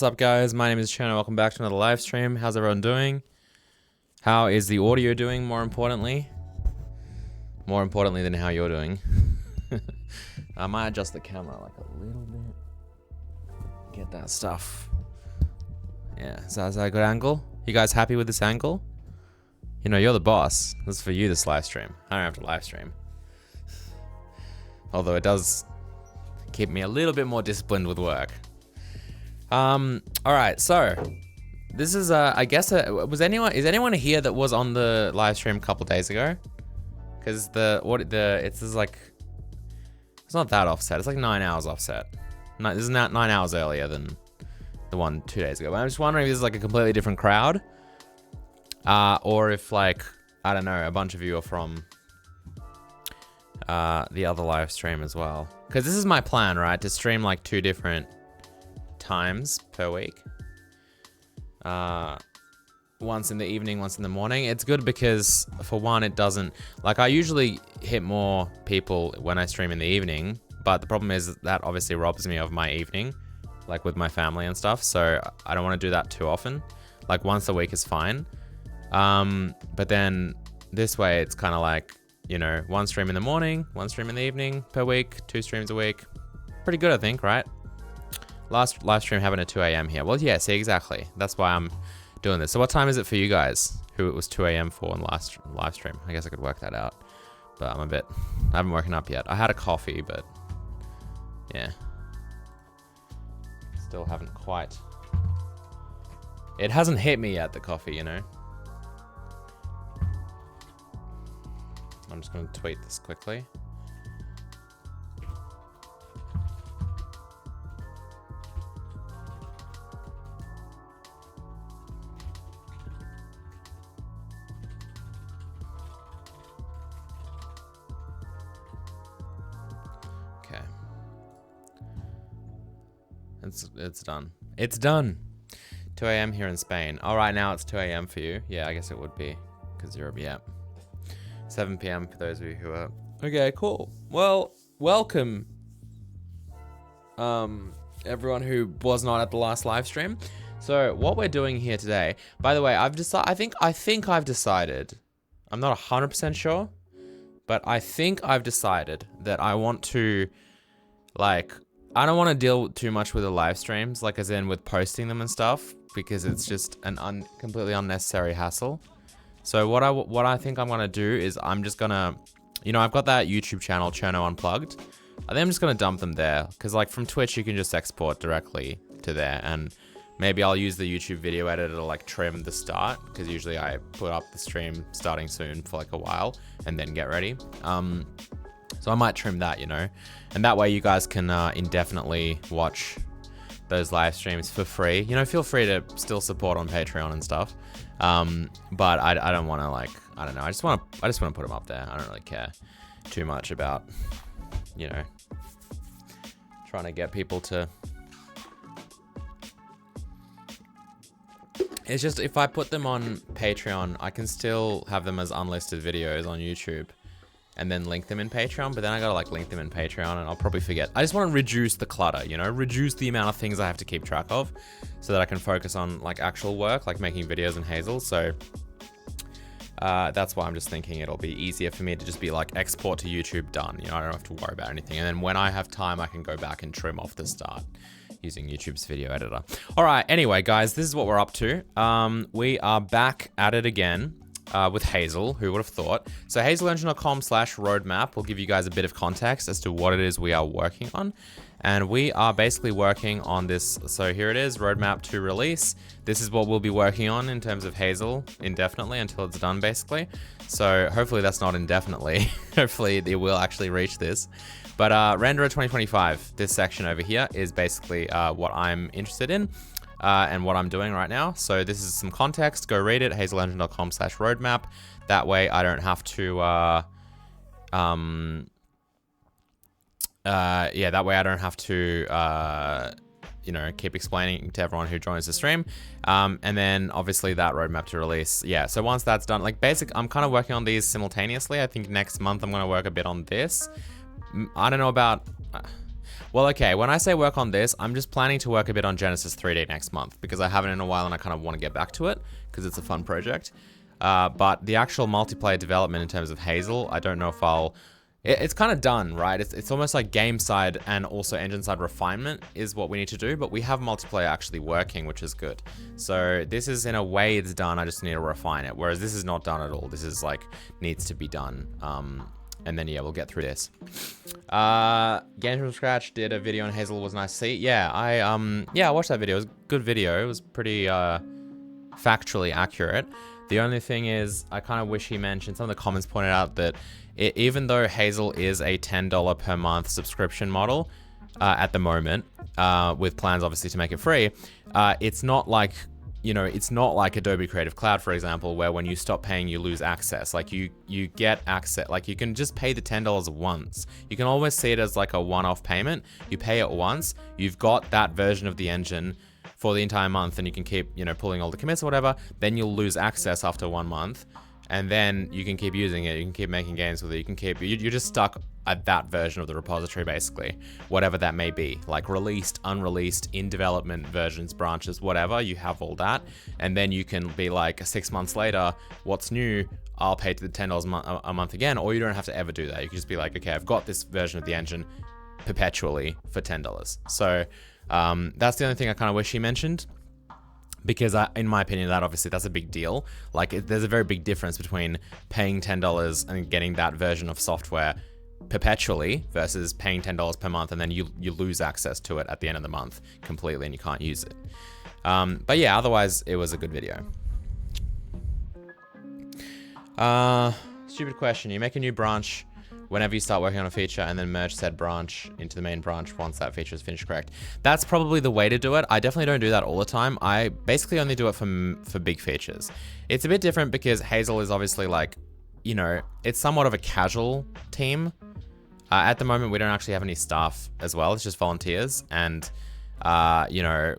What's up guys, my name is Chen and welcome back to another live stream. How's everyone doing? How is the audio doing, more importantly? More importantly than how you're doing. I might adjust the camera like a little bit. Get that stuff. Yeah, is that a good angle? You guys happy with this angle? You know, you're the boss. This is for you, this live stream. I don't have to live stream. Although it does keep me a little bit more disciplined with work. Alright, so this is I guess is anyone here that was on the live stream a couple days ago? Because it's like, it's not that offset, it's like 9 hours offset. No, this is not 9 hours earlier than the one 2 days ago. But I'm just wondering if this is like a completely different crowd. Or if like, I don't know, a bunch of you are from the other live stream as well. Because this is my plan, right? To stream like 2 different times per week. Once in the evening, once in the morning. It's good because for one, it doesn't, like I usually hit more people when I stream in the evening, but the problem is that obviously robs me of my evening, like with my family and stuff. So I don't want to do that too often. Like once a week is fine. But then this way it's kind of like, you know, 1 stream in the morning, 1 stream in the evening per week, 2 streams a week. Pretty good, I think, right? Last live stream happened at 2 a.m. here. Well, yeah, see, exactly. That's why I'm doing this. So what time is it for you guys? Who it was 2 a.m. for in the last live stream? I guess I could work that out. But I haven't woken up yet. I had a coffee, but yeah. Still haven't quite. It hasn't hit me yet, the coffee, you know? I'm just going to tweet this quickly. It's done. It's done. 2 a.m. here in Spain. All right, now it's 2 a.m. for you. Yeah, I guess it would be because you're, yeah. 7 p.m. for those of you who are. Okay, cool. Well, welcome, everyone who was not at the last live stream. So what we're doing here today, by the way, I think I've decided, I'm not 100% sure, but I think I've decided that I want to, like, I don't want to deal too much with the live streams, like as in with posting them and stuff, because it's just an completely unnecessary hassle. So what I think I'm gonna do is I'm just gonna, you know, I've got that YouTube channel, Cherno Unplugged. I think I'm just gonna dump them there, because like from Twitch you can just export directly to there, and maybe I'll use the YouTube video editor to like trim the start, because usually I put up the stream starting soon for like a while and then get ready. So I might trim that, you know, and that way you guys can indefinitely watch those live streams for free. You know, feel free to still support on Patreon and stuff. But I don't want to, like, I don't know. I just want to put them up there. I don't really care too much about, you know, trying to get people to. It's just if I put them on Patreon, I can still have them as unlisted videos on YouTube. And then link them in Patreon, but then I gotta like link them in Patreon and I'll probably forget. I just want to reduce the clutter, you know, reduce the amount of things I have to keep track of so that I can focus on like actual work, like making videos in Hazel. So that's why I'm just thinking it'll be easier for me to just be like export to YouTube, done. You know, I don't have to worry about anything. And then when I have time, I can go back and trim off the start using YouTube's video editor. All right, anyway, guys, this is what we're up to. We are back at it again. With Hazel, who would have thought? So hazelengine.com/roadmap will give you guys a bit of context as to what it is we are working on. And we are basically working on this. So here it is, roadmap to release. This is what we'll be working on in terms of Hazel indefinitely until it's done, basically. So hopefully that's not indefinitely. Hopefully it will actually reach this. But Renderer 2025, this section over here is basically what I'm interested in. And what I'm doing right now. So this is some context. Go read it, hazelengine.com/roadmap. That way I don't have to, that way I don't have to, you know, keep explaining to everyone who joins the stream. And then obviously that roadmap to release. Yeah, so once that's done, like I'm kind of working on these simultaneously. I think next month I'm going to work a bit on this. I don't know about, Well, okay, when I say work on this, I'm just planning to work a bit on Genesis 3D next month because I haven't in a while and I kind of want to get back to it because it's a fun project. But the actual multiplayer development in terms of Hazel, I don't know if I'll... It's kind of done, right? It's almost like game side and also engine side refinement is what we need to do, but we have multiplayer actually working, which is good. So this is in a way it's done, I just need to refine it. Whereas this is not done at all. This is like, needs to be done. And then yeah, we'll get through this. Games from Scratch did a video on Hazel, was nice to see. Yeah, I watched that video. It was a good video. It was pretty factually accurate. The only thing is, I kind of wish he mentioned, some of the comments pointed out that even though Hazel is a $10 per month subscription model at the moment, with plans obviously to make it free, it's not like, you know, it's not like Adobe Creative Cloud, for example, where when you stop paying, you lose access. Like you get access, like you can just pay the $10 once. You can always see it as like a one-off payment. You pay it once, you've got that version of the engine for the entire month, and you can keep, you know, pulling all the commits or whatever. Then you'll lose access after 1 month, and then you can keep using it. You can keep making games with it. You can keep, you're just stuck at that version of the repository, basically, whatever that may be, like released, unreleased, in development versions, branches, whatever. You have all that, and then you can be like 6 months later, what's new? I'll pay to the $10 a month again, or you don't have to ever do that. You can just be like, okay, I've got this version of the engine perpetually for $10. So that's the only thing I kind of wish he mentioned, because in my opinion, that's a big deal. Like there's a very big difference between paying $10 and getting that version of software perpetually versus paying $10 per month and then you lose access to it at the end of the month completely and you can't use it. But yeah, otherwise it was a good video. Stupid question. You make a new branch whenever you start working on a feature and then merge said branch into the main branch once that feature is finished, correct? That's probably the way to do it. I definitely don't do that all the time. I basically only do it for big features. It's a bit different because Hazel is obviously like, you know, it's somewhat of a casual team. At the moment, we don't actually have any staff as well. It's just volunteers. And, you know,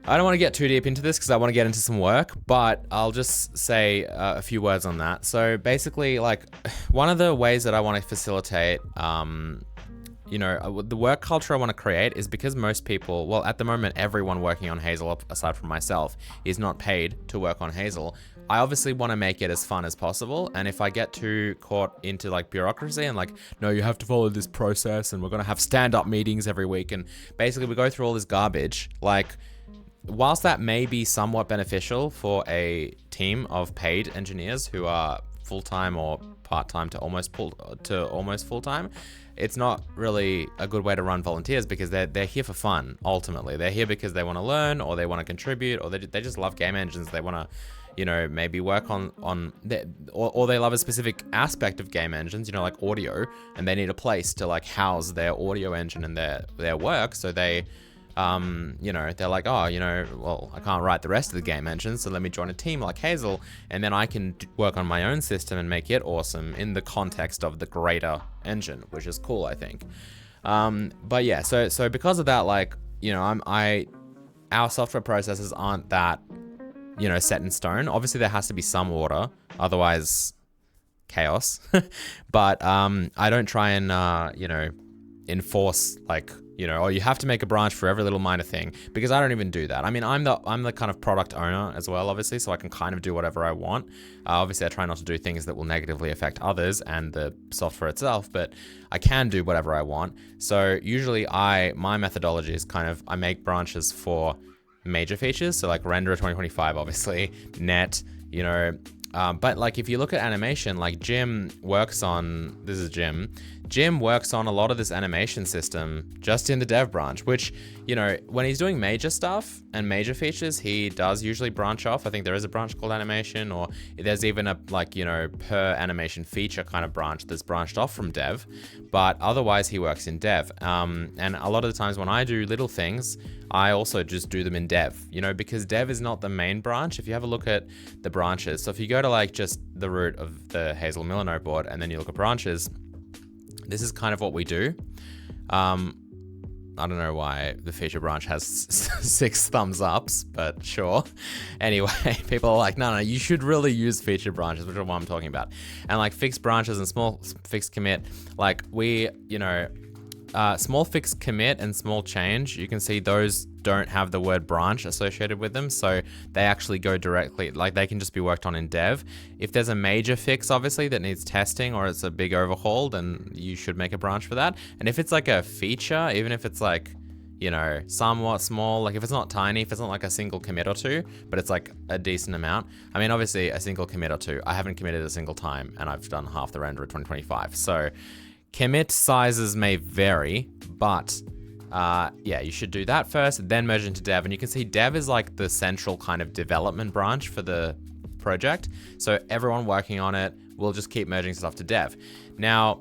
I don't want to get too deep into this because I want to get into some work, but I'll just say a few words on that. So basically, like, one of the ways that I want to facilitate, you know, the work culture I want to create is because most people, well, at the moment, everyone working on Hazel, aside from myself, is not paid to work on Hazel. I obviously want to make it as fun as possible. And if I get too caught into like bureaucracy and like, no, you have to follow this process and we're going to have stand-up meetings every week. And basically we go through all this garbage, like, whilst that may be somewhat beneficial for a team of paid engineers who are full-time or part-time to almost full-time, it's not really a good way to run volunteers because they're here for fun. Ultimately, they're here because they want to learn or they want to contribute or they just love game engines. They want to, you know, maybe work on or they love a specific aspect of game engines, you know, like audio, and they need a place to like house their audio engine and their work. So they, you know, they're like, oh, you know, well, I can't write the rest of the game engine, so let me join a team like Hazel, and then I can work on my own system and make it awesome in the context of the greater engine, which is cool, I think. But yeah, so because of that, like, you know, our software processes aren't that, you know, set in stone. Obviously there has to be some order, otherwise chaos. But I don't try and you know, enforce like, you know, oh, you have to make a branch for every little minor thing, because I don't even do that. I mean, I'm the kind of product owner as well, obviously, so I can kind of do whatever I want. Obviously, I try not to do things that will negatively affect others and the software itself, but I can do whatever I want. So usually my methodology is kind of, I make branches for major features, so like Renderer 2025, obviously, Net, you know, but like if you look at animation, like Jim works on, this is Jim works on a lot of this animation system just in the dev branch, which, you know, when he's doing major stuff and major features, he does usually branch off. I think there is a branch called animation, or there's even a, like, you know, per animation feature kind of branch that's branched off from dev, but otherwise he works in dev. And a lot of the times when I do little things, I also just do them in dev, you know, because dev is not the main branch. If you have a look at the branches, so if you go to like just the root of the Hazel Miller noteboard and then you look at branches, this is kind of what we do. I don't know why the feature branch has 6 thumbs ups, but sure. Anyway, people are like, no, you should really use feature branches, which is what I'm talking about. And like fixed branches and small fixed commit, like we, you know, small fix commit and small change, you can see those don't have the word branch associated with them. So they actually go directly, like they can just be worked on in dev. If there's a major fix, obviously, that needs testing or it's a big overhaul, then you should make a branch for that. And if it's like a feature, even if it's like, you know, somewhat small, like if it's not tiny, if it's not like a single commit or two, but it's like a decent amount. I mean, obviously a single commit or two, I haven't committed a single time and I've done half the render of 2025. So commit sizes may vary, but yeah, you should do that first, then merge into dev. And you can see dev is like the central kind of development branch for the project. So everyone working on it will just keep merging stuff to dev. Now,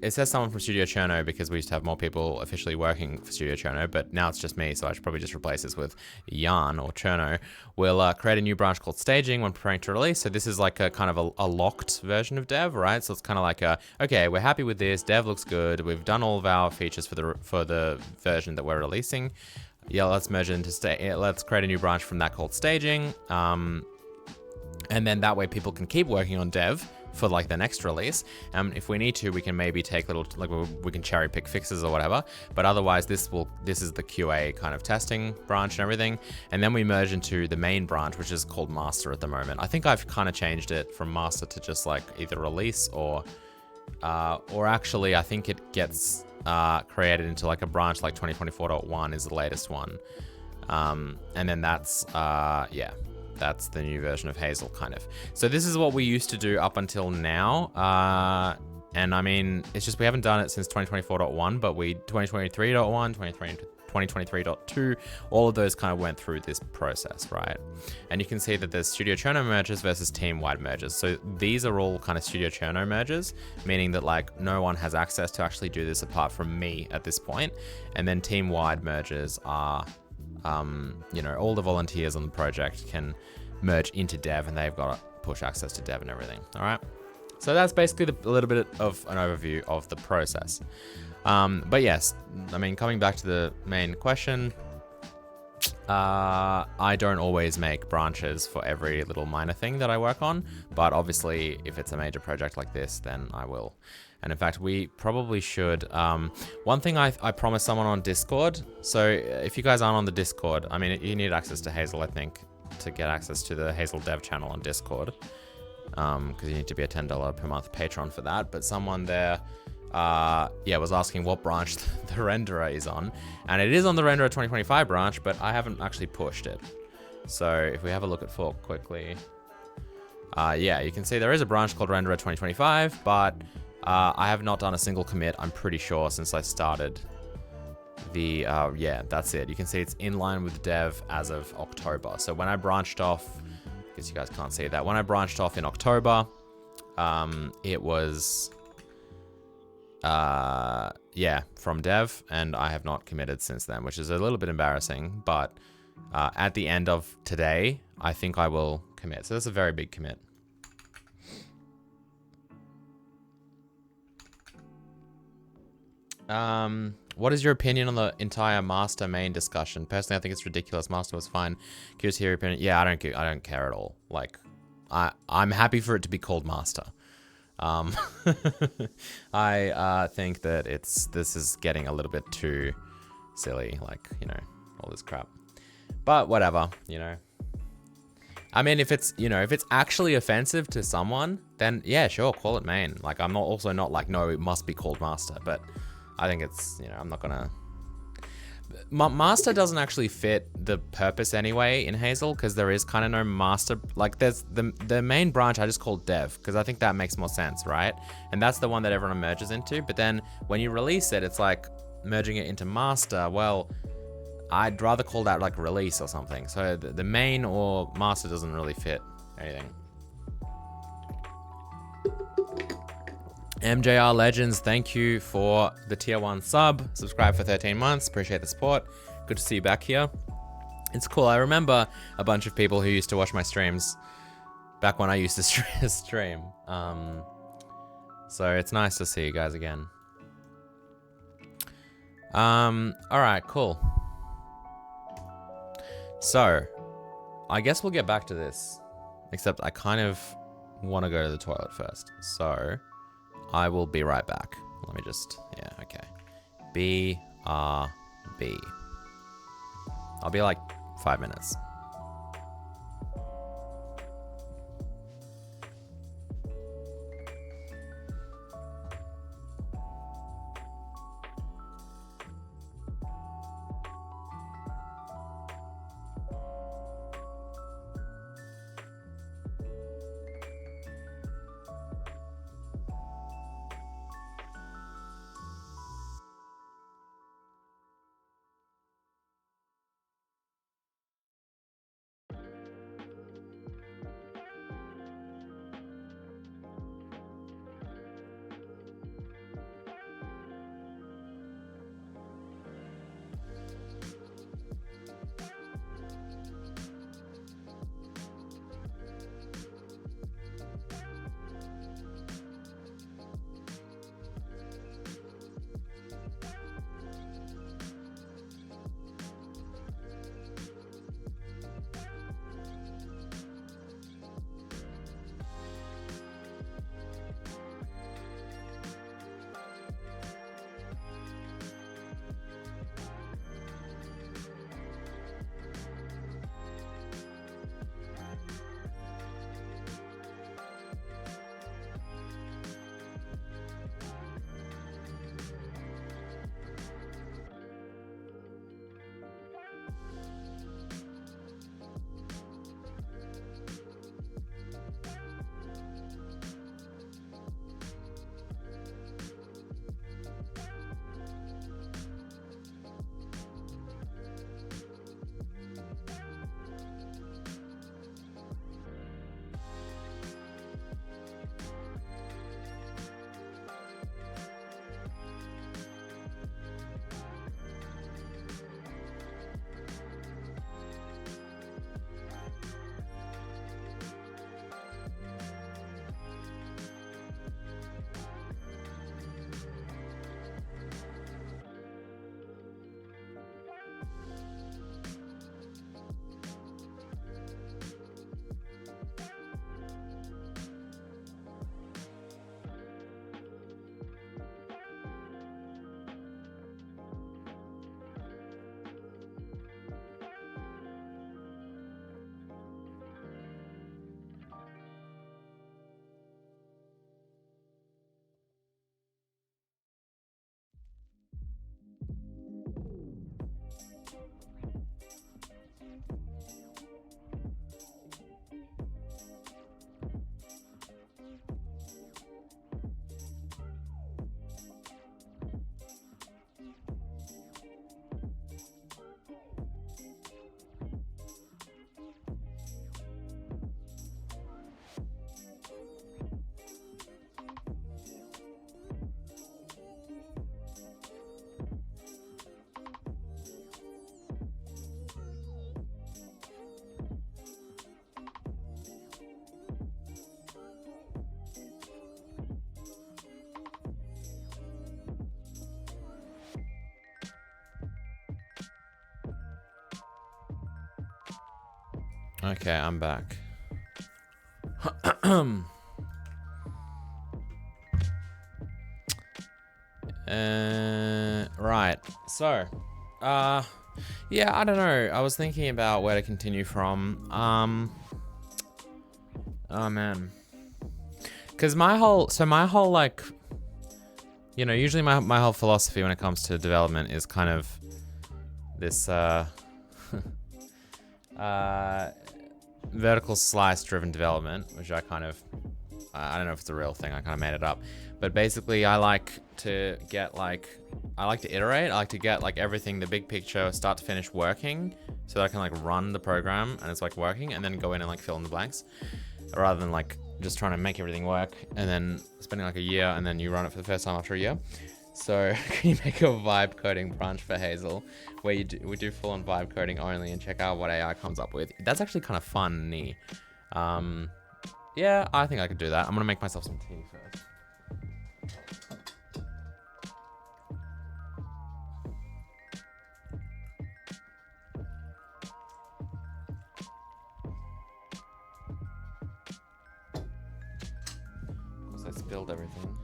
it says someone from Studio Cherno because we used to have more people officially working for Studio Cherno, but now it's just me, so I should probably just replace this with Jan or Cherno. We'll create a new branch called staging when preparing to release. So this is like a kind of a locked version of dev, right? So it's kind of like okay, we're happy with this. Dev looks good. We've done all of our features for the version that we're releasing. Yeah, let's merge it into let's create a new branch from that called staging. And then that way people can keep working on dev for like the next release. If we need to, we can maybe take little, like we can cherry pick fixes or whatever, but otherwise this is the QA kind of testing branch and everything. And then we merge into the main branch, which is called master at the moment. I think I've kind of changed it from master to just like either release or actually I think it gets created into like a branch like 2024.1 is the latest one. And then that's, yeah. That's the new version of Hazel, kind of. So this is what we used to do up until now. And I mean, it's just we haven't done it since 2024.1, but 2023.1, 2023.2, all of those kind of went through this process, right? And you can see that there's Studio Cherno merges versus team-wide merges. So these are all kind of Studio Cherno merges, meaning that like no one has access to actually do this apart from me at this point. And then team-wide merges are you know, all the volunteers on the project can merge into dev and they've got to push access to dev and everything. All right. So that's basically a little bit of an overview of the process. But yes, I mean, coming back to the main question, I don't always make branches for every little minor thing that I work on, but obviously if it's a major project like this, then I will. And in fact, we probably should. One thing I promised someone on Discord. So if you guys aren't on the Discord, I mean, you need access to Hazel, I think, to get access to the Hazel dev channel on Discord. Because you need to be a $10 per month patron for that. But someone there, yeah, was asking what branch the renderer is on. And it is on the renderer 2025 branch, but I haven't actually pushed it. So if we have a look at fork quickly, yeah, you can see there is a branch called renderer 2025, but I have not done a single commit, I'm pretty sure, since I started the, yeah, that's it. You can see it's in line with dev as of October. So when I branched off, I guess you guys can't see that. When I branched off in October, it was, yeah, from dev, and I have not committed since then, which is a little bit embarrassing, but at the end of today, I think I will commit. So that's a very big commit. What is your opinion on the entire master main discussion? Personally, I think it's ridiculous. Master was fine. Curious to hear your opinion. Yeah, I don't care at all. Like, I'm happy for it to be called master. I think that this is getting a little bit too silly, like, you know, all this crap. But whatever, you know. I mean, if it's actually offensive to someone, then yeah, sure, call it main. Like, I'm not like, no, it must be called master, but I think it's, you know, I'm not gonna... Master doesn't actually fit the purpose anyway in Hazel, because there is kind of no master. Like, there's the main branch I just called dev, because I think that makes more sense, right? And that's the one that everyone merges into. But then when you release it, it's like merging it into master. Well, I'd rather call that like release or something. So the main or master doesn't really fit anything. MJR Legends, thank you for the tier 1 sub. Subscribe for 13 months. Appreciate the support. Good to see you back here. It's cool. I remember a bunch of people who used to watch my streams back when I used to stream. So it's nice to see you guys again. All right, cool. So I guess we'll get back to this, except I kind of want to go to the toilet first. So I will be right back. Let me just, yeah, okay. BRB. I'll be like 5 minutes. Okay, I'm back. Right. So, yeah, I don't know. I was thinking about where to continue from. Oh man. Cause my whole like, you know, usually my whole philosophy when it comes to development is kind of this, vertical slice driven development, which I kind of, I don't know if it's a real thing, I kind of made it up, but basically I like to get like, I like to iterate, I like to get like everything, the big picture, start to finish working, so that I can like run the program and it's like working, and then go in and like fill in the blanks, rather than like just trying to make everything work and then spending like a year and then you run it for the first time after a year. So can you make a vibe coding branch for Hazel where we do full on vibe coding only and check out what AI comes up with? That's actually kind of funny. Yeah, I think I could do that. I'm gonna make myself some tea first. Of course, I spilled everything.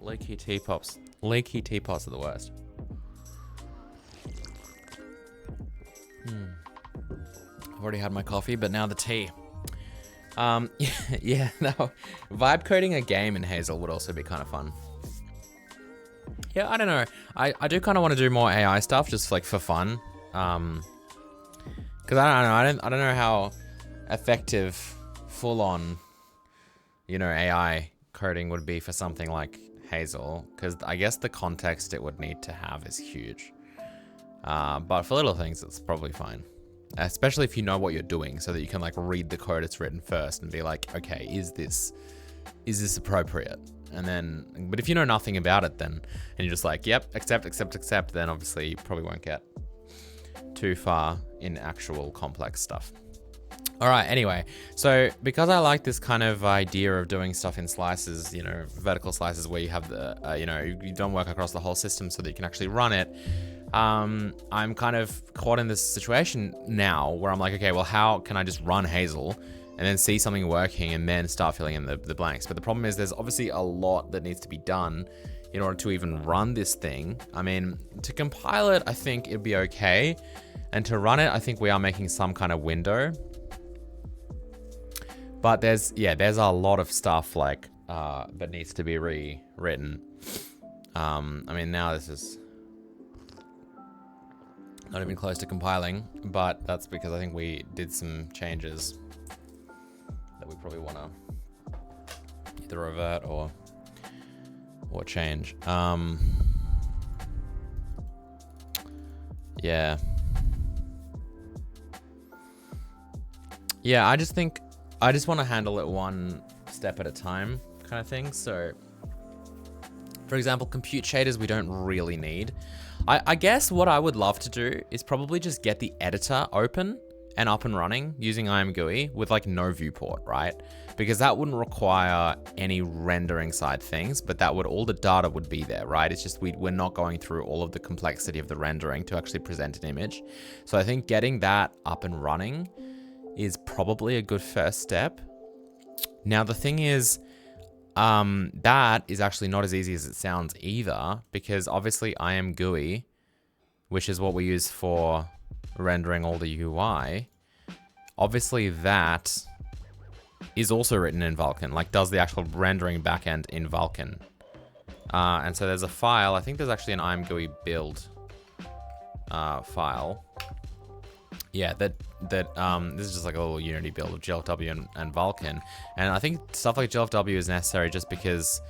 Leaky teapots. Leaky teapots are the worst. I've already had my coffee, but now the tea. Yeah, no. Vibe coding a game in Hazel would also be kind of fun. Yeah, I don't know. I do kind of want to do more AI stuff, just like for fun. Because I don't know how effective, full on, you know, AI coding would be for something like Hazel. Because I guess the context it would need to have is huge. But for little things, it's probably fine. Especially if you know what you're doing, so that you can like read the code it's written first and be like, okay, is this appropriate? And then, but if you know nothing about it, then, and you're just like, yep, accept, then obviously you probably won't get too far in actual complex stuff. All right, anyway, so because I like this kind of idea of doing stuff in slices, you know, vertical slices where you have the, you know, you don't work across the whole system so that you can actually run it. I'm kind of caught in this situation now where I'm like, okay, well, how can I just run Hazel and then see something working and then start filling in the blanks? But the problem is there's obviously a lot that needs to be done in order to even run this thing. I mean, to compile it, I think it'd be okay. And to run it, I think we are making some kind of window. But there's a lot of stuff like that needs to be rewritten. I mean, now this is not even close to compiling, but that's because I think we did some changes that we probably want to either revert or change. Yeah, I just think I just want to handle it one step at a time kind of thing. So for example, compute shaders we don't really need. I guess what I would love to do is probably just get the editor open and up and running using IMGUI with like no viewport, right? Because that wouldn't require any rendering side things, but that would, all the data would be there, right? It's just we're not going through all of the complexity of the rendering to actually present an image. So I think getting that up and running is probably a good first step. Now the thing is, that is actually not as easy as it sounds either, because obviously IMGUI, which is what we use for rendering all the UI, obviously that is also written in Vulkan, like does the actual rendering backend in Vulkan. And so there's a file, I think there's actually an IMGUI build file. Yeah, this is just like a little Unity build of GLFW and Vulkan. And I think stuff like GLFW is necessary just because,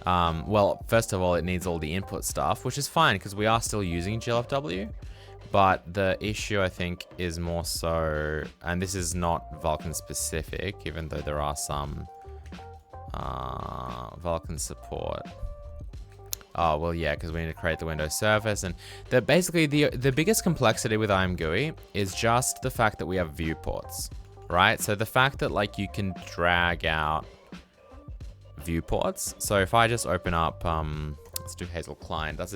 well, first of all, it needs all the input stuff, which is fine because we are still using GLFW. But the issue, I think, is more so, and this is not Vulkan specific, even though there are some Vulkan support. Oh, well, yeah, because we need to create the Windows surface. And basically, the biggest complexity with IMGUI is just the fact that we have viewports, right? So the fact that, like, you can drag out viewports. So if I just open up, let's do Hazel Client. This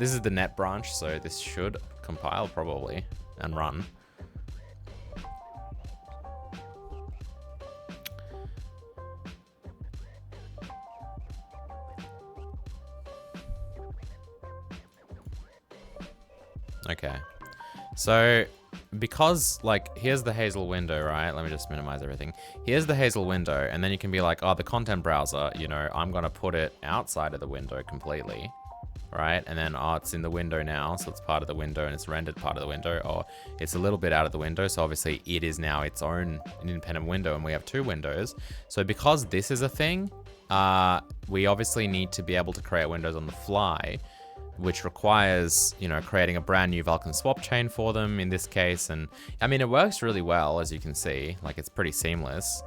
is the net branch, so this should compile probably and run. Okay, so because like here's the Hazel window, right? Let me just minimize everything. Here's the Hazel window, and then you can be like, oh, the content browser, you know, I'm gonna put it outside of the window completely, right? And then, oh, it's in the window now, so it's part of the window and it's rendered part of the window, or it's a little bit out of the window, so obviously it is now its own independent window, and we have two windows. So because this is a thing, we obviously need to be able to create windows on the fly, which requires, you know, creating a brand new Vulkan swap chain for them in this case. And I mean, it works really well, as you can see, like it's pretty seamless,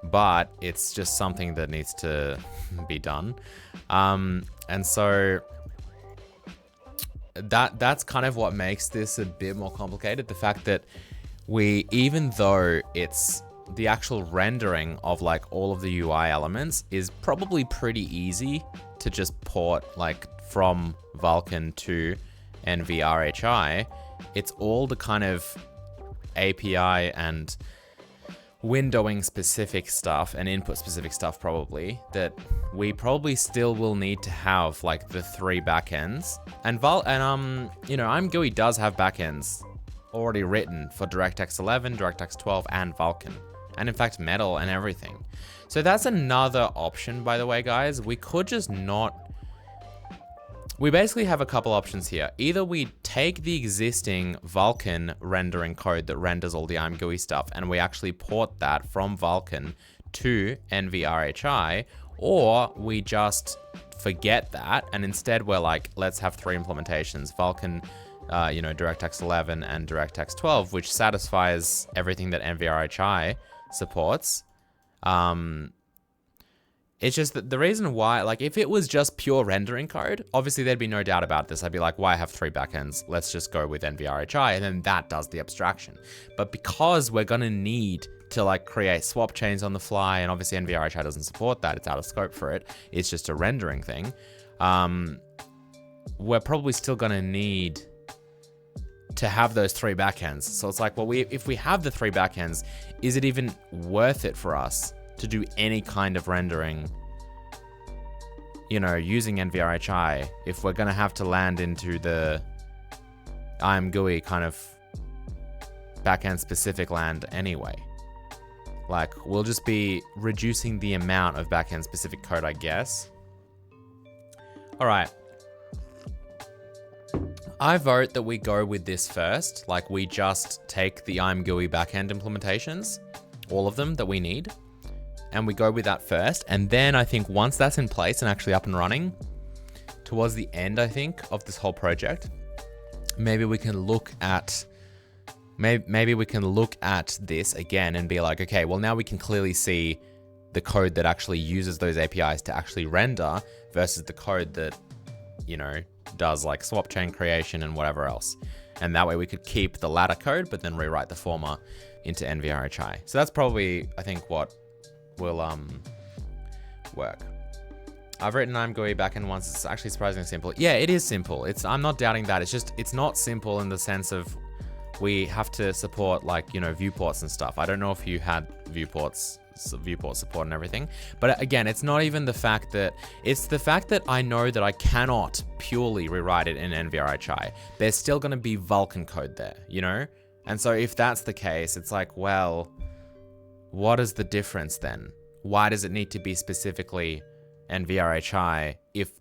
but it's just something that needs to be done. And so that's kind of what makes this a bit more complicated. The fact that even though it's the actual rendering of like all of the UI elements is probably pretty easy to just port like from Vulkan to NVRHI, it's all the kind of API and windowing specific stuff and input specific stuff probably, that we probably still will need to have like the 3 backends. And you know, IMGUI does have backends already written for DirectX 11, DirectX 12, and Vulkan. And in fact, Metal and everything. So that's another option, by the way, guys. We could just not... We basically have a couple options here. Either we take the existing Vulkan rendering code that renders all the IMGUI stuff, and we actually port that from Vulkan to NVRHI, or we just forget that, and instead we're like, let's have 3 implementations. Vulkan, you know, DirectX 11 and DirectX 12, which satisfies everything that NVRHI supports. It's just that the reason why, like, if it was just pure rendering code, obviously there'd be no doubt about this. I'd be like, why have 3 backends? Let's just go with NVRHI, and then that does the abstraction. But because we're gonna need to like create swap chains on the fly, and obviously NVRHI doesn't support that, it's out of scope for it, it's just a rendering thing, we're probably still gonna need to have those 3 backends. So it's like, well, if we have the 3 backends, is it even worth it for us to do any kind of rendering, you know, using NVRHI, if we're gonna have to land into the IMGUI kind of backend specific land anyway? Like, we'll just be reducing the amount of backend specific code, I guess. All right. I vote that we go with this first. Like, we just take the IMGUI backend implementations, all of them that we need, and we go with that first. And then I think once that's in place and actually up and running, towards the end, I think, of this whole project, maybe we can look at this again and be like, okay, well, now we can clearly see the code that actually uses those APIs to actually render versus the code that, you know, does like swap chain creation and whatever else. And that way we could keep the latter code, but then rewrite the former into NVRHI. So that's probably, I think, what will work. I've written IMGUI backend once. It's actually surprisingly simple. Yeah, it is simple. I'm not doubting that. It's just, it's not simple in the sense of we have to support, like, you know, viewports and stuff. I don't know if you had viewport support and everything, but again, it's not even the fact that, it's the fact that I know that I cannot purely rewrite it in NVRHI. There's still going to be Vulkan code there, you know? And so if that's the case, it's like, well, what is the difference then? Why does it need to be specifically NVRHI if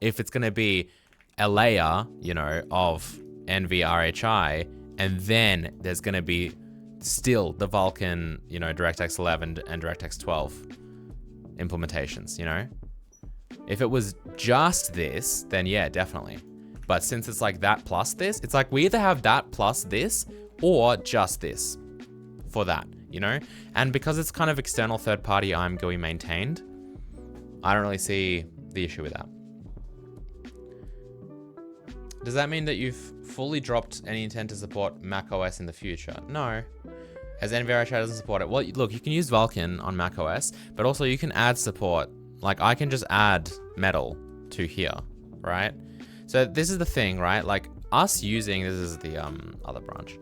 it's going to be a layer, you know, of NVRHI, and then there's going to be still the Vulkan, you know, DirectX 11 and DirectX 12 implementations, you know? If it was just this, then yeah, definitely. But since it's like that plus this, it's like we either have that plus this or just this for that, you know? And because it's kind of external third-party IMGUI maintained, I don't really see the issue with that. Does that mean that you've fully dropped any intent to support macOS in the future? No, as NVRHI doesn't support it. Well, look, you can use Vulkan on macOS, but also you can add support. Like, I can just add Metal to here, right? So this is the thing, right? Like, us using, this is the other branch.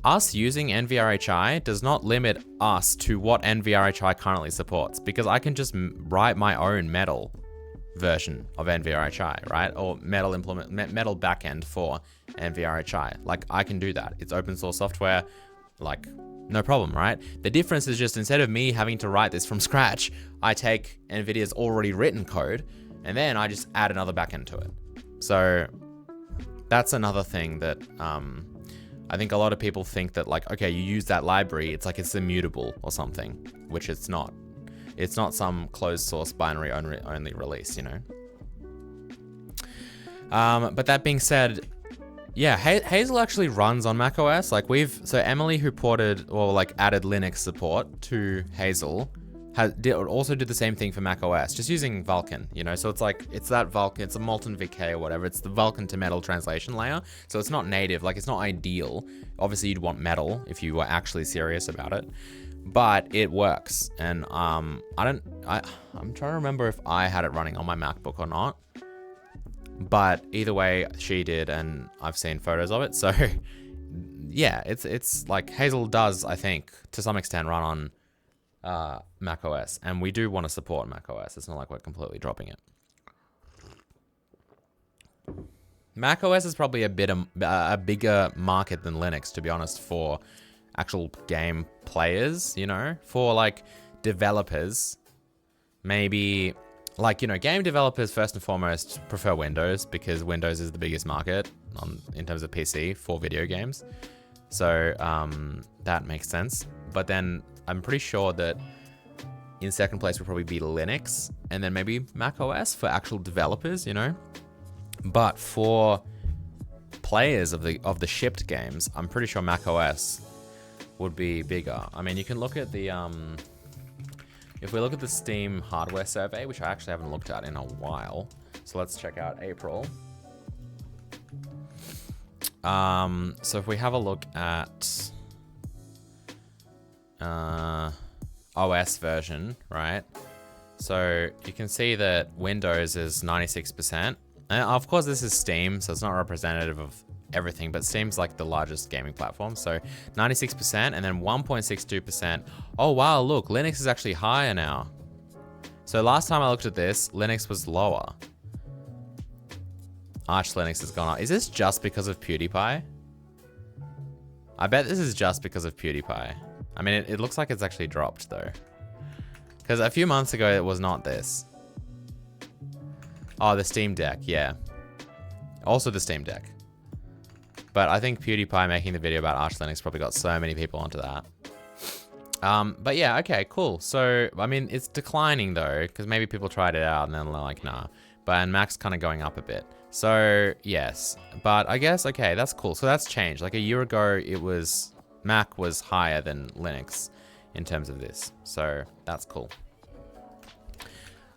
Us using NVRHI does not limit us to what NVRHI currently supports, because I can just write my own Metal version of NVRHI, right? Or Metal backend for NVRHI. Like, I can do that. It's open source software, like, no problem, right? The difference is just, instead of me having to write this from scratch, I take NVIDIA's already written code and then I just add another backend to it. So that's another thing that I think a lot of people think that, like, okay, you use that library, it's like it's immutable or something, which it's not. It's not some closed source binary only release, you know? But that being said, yeah, Hazel actually runs on macOS. Like, so Emily, who ported or like added Linux support to Hazel, also did the same thing for macOS, just using Vulkan, you know? So it's like, it's that Vulkan, it's a Molten VK or whatever. It's the Vulkan to Metal translation layer. So it's not native, like, it's not ideal. Obviously you'd want Metal if you were actually serious about it, but it works. And I'm trying to remember if I had it running on my MacBook or not, but either way she did, and I've seen photos of it. So yeah, it's like Hazel does, I think, to some extent run on Mac OS, and we do want to support Mac OS. It's not like we're completely dropping it. Mac OS is probably a bigger market than Linux, to be honest, for actual game players, you know, for like developers. Maybe like, you know, game developers first and foremost prefer Windows because Windows is the biggest market in terms of PC for video games. So that makes sense. But then I'm pretty sure that in second place would probably be Linux and then maybe Mac OS for actual developers, you know. But for players of the shipped games, I'm pretty sure Mac OS would be bigger. I mean, you can look at the if we look at the Steam hardware survey, which I actually haven't looked at in a while. So let's check out April. So if we have a look at OS version, right? So you can see that Windows is 96%. And of course, this is Steam, so it's not representative of everything, but Steam's like the largest gaming platform. So 96% and then 1.62%. Oh, wow, look, Linux is actually higher now. So last time I looked at this, Linux was lower. Arch Linux has gone up. Is this just because of PewDiePie? I bet this is just because of PewDiePie. I mean, it looks like it's actually dropped though. Because a few months ago, it was not this. Oh, the Steam Deck, yeah. Also the Steam Deck. But I think PewDiePie making the video about Arch Linux probably got so many people onto that. But yeah, okay, cool. So, I mean, it's declining though, because maybe people tried it out and then they're like, nah. And Mac's kind of going up a bit. So, yes. But I guess, okay, that's cool. So that's changed. Like a year ago, Mac was higher than Linux in terms of this. So that's cool.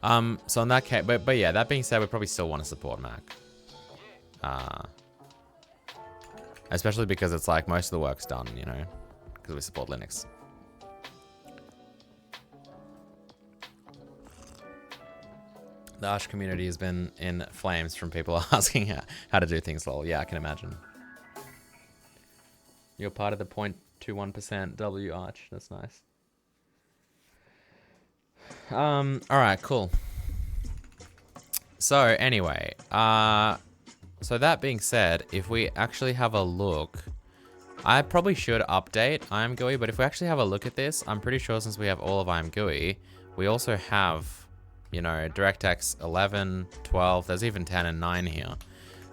So in that case, but yeah, that being said, we probably still want to support Mac. Especially because it's like most of the work's done, you know, because we support Linux. The Arch community has been in flames from people asking how to do things, lol. Yeah, I can imagine. You're part of the 0.21% W Arch. That's nice. All right, cool. So anyway, so that being said, if we actually have a look, I probably should update IMGUI, but if we actually have a look at this, I'm pretty sure since we have all of IMGUI, we also have, you know, DirectX 11, 12, there's even 10 and 9 here.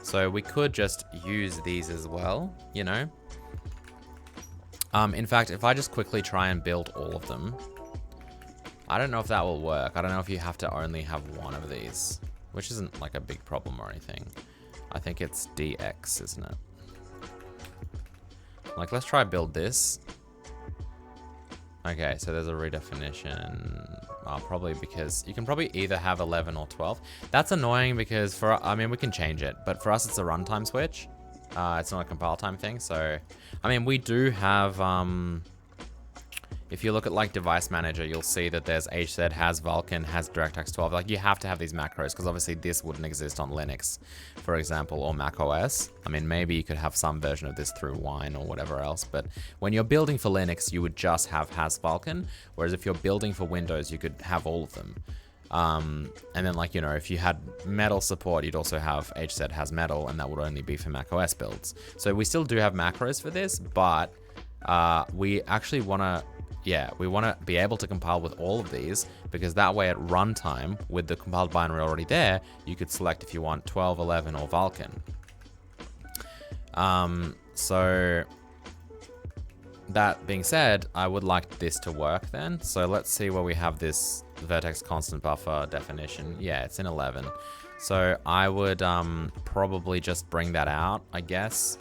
So we could just use these as well, you know. In fact, if I just quickly try and build all of them, I don't know if that will work. I don't know if you have to only have one of these, which isn't like a big problem or anything. I think it's DX, isn't it? Like, let's try build this. Okay, so there's a redefinition. Probably because you can probably either have 11 or 12. That's annoying because I mean, we can change it, but for us, it's a runtime switch. It's not a compile time thing. So, I mean, we do have, if you look at like device manager, you'll see that there's HZ, has Vulkan, has DirectX 12. Like you have to have these macros because obviously this wouldn't exist on Linux, for example, or Mac OS. I mean, maybe you could have some version of this through Wine or whatever else, but when you're building for Linux, you would just have has Vulkan. Whereas if you're building for Windows, you could have all of them. And then like, you know, if you had Metal support, you'd also have HZ has Metal, and that would only be for Mac OS builds. So we still do have macros for this, but we actually want to, yeah, we want to be able to compile with all of these, because that way at runtime, with the compiled binary already there, you could select if you want 12, 11, or Vulkan. So that being said, I would like this to work then. So let's see where we have this vertex constant buffer definition. Yeah, it's in 11. So I would probably just bring that out, I guess.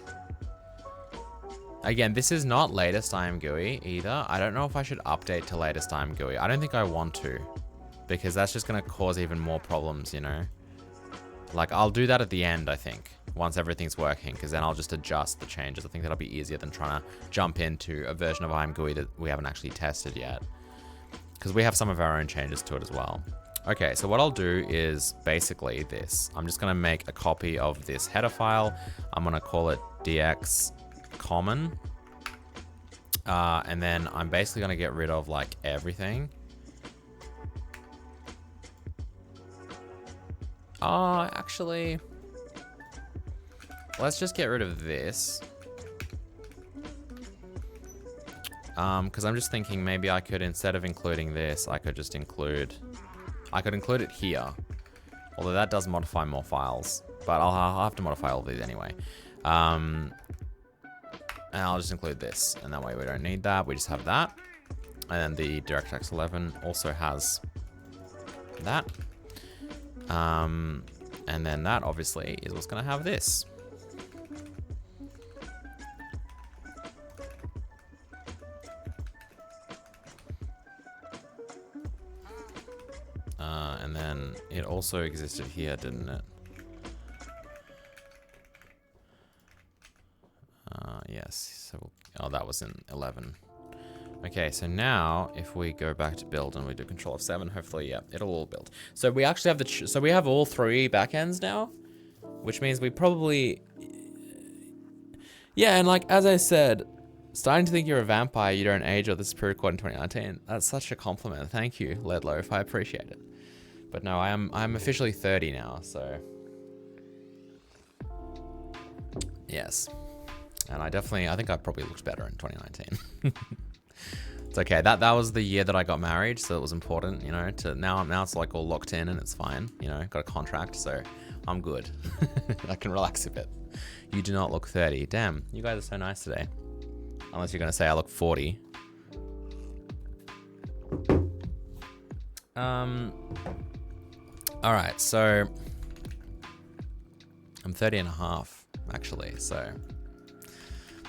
Again, this is not latest IMGUI either. I don't know if I should update to latest IMGUI. I don't think I want to, because that's just going to cause even more problems, you know? Like, I'll do that at the end, I think, once everything's working, because then I'll just adjust the changes. I think that'll be easier than trying to jump into a version of IMGUI that we haven't actually tested yet, because we have some of our own changes to it as well. Okay, so what I'll do is basically this. I'm just going to make a copy of this header file. I'm going to call it DX common. And then I'm basically going to get rid of like everything. Actually, let's just get rid of this. Because I'm just thinking maybe I could, instead of including this, I could just include, it here. Although that does modify more files, but I'll have to modify all of these anyway. And I'll just include this, and that way we don't need that. We just have that. And then the DirectX 11 also has that. And then that obviously is what's going to have this. And then it also existed here, didn't it? Yes. So, oh, that was in 11. Okay, so now if we go back to build and we do Control F7, hopefully, yeah, it'll all build. So we actually have so we have all 3 backends now, which means we probably, yeah, and like as I said, starting to think you're a vampire, you don't age, or this is pre-recorded in 2019. That's such a compliment. Thank you, Ledloaf. I appreciate it. But no, I'm officially 30 now, so yes. And I think I probably looked better in 2019. It's okay. That was the year that I got married, so it was important, you know. Now it's like all locked in and it's fine, you know. Got a contract, so I'm good. I can relax a bit. You do not look 30. Damn, you guys are so nice today. Unless you're gonna say I look 40. All right, so I'm 30 and a half actually, so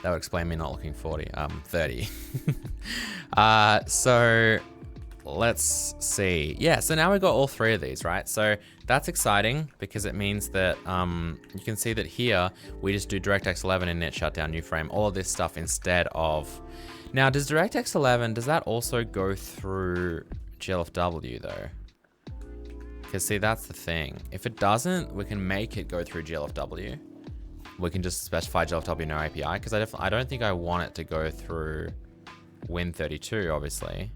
that would explain me not looking 40. 30. So let's see. Yeah, so now we've got all 3 of these, right? So that's exciting because it means that you can see that here we just do DirectX 11 init shutdown new frame, all of this stuff instead of. Now, does DirectX 11, does that also go through GLFW though? Because see, that's the thing. If it doesn't, we can make it go through GLFW. We can just specify GLFW no API, because I don't think I want it to go through Win32, obviously.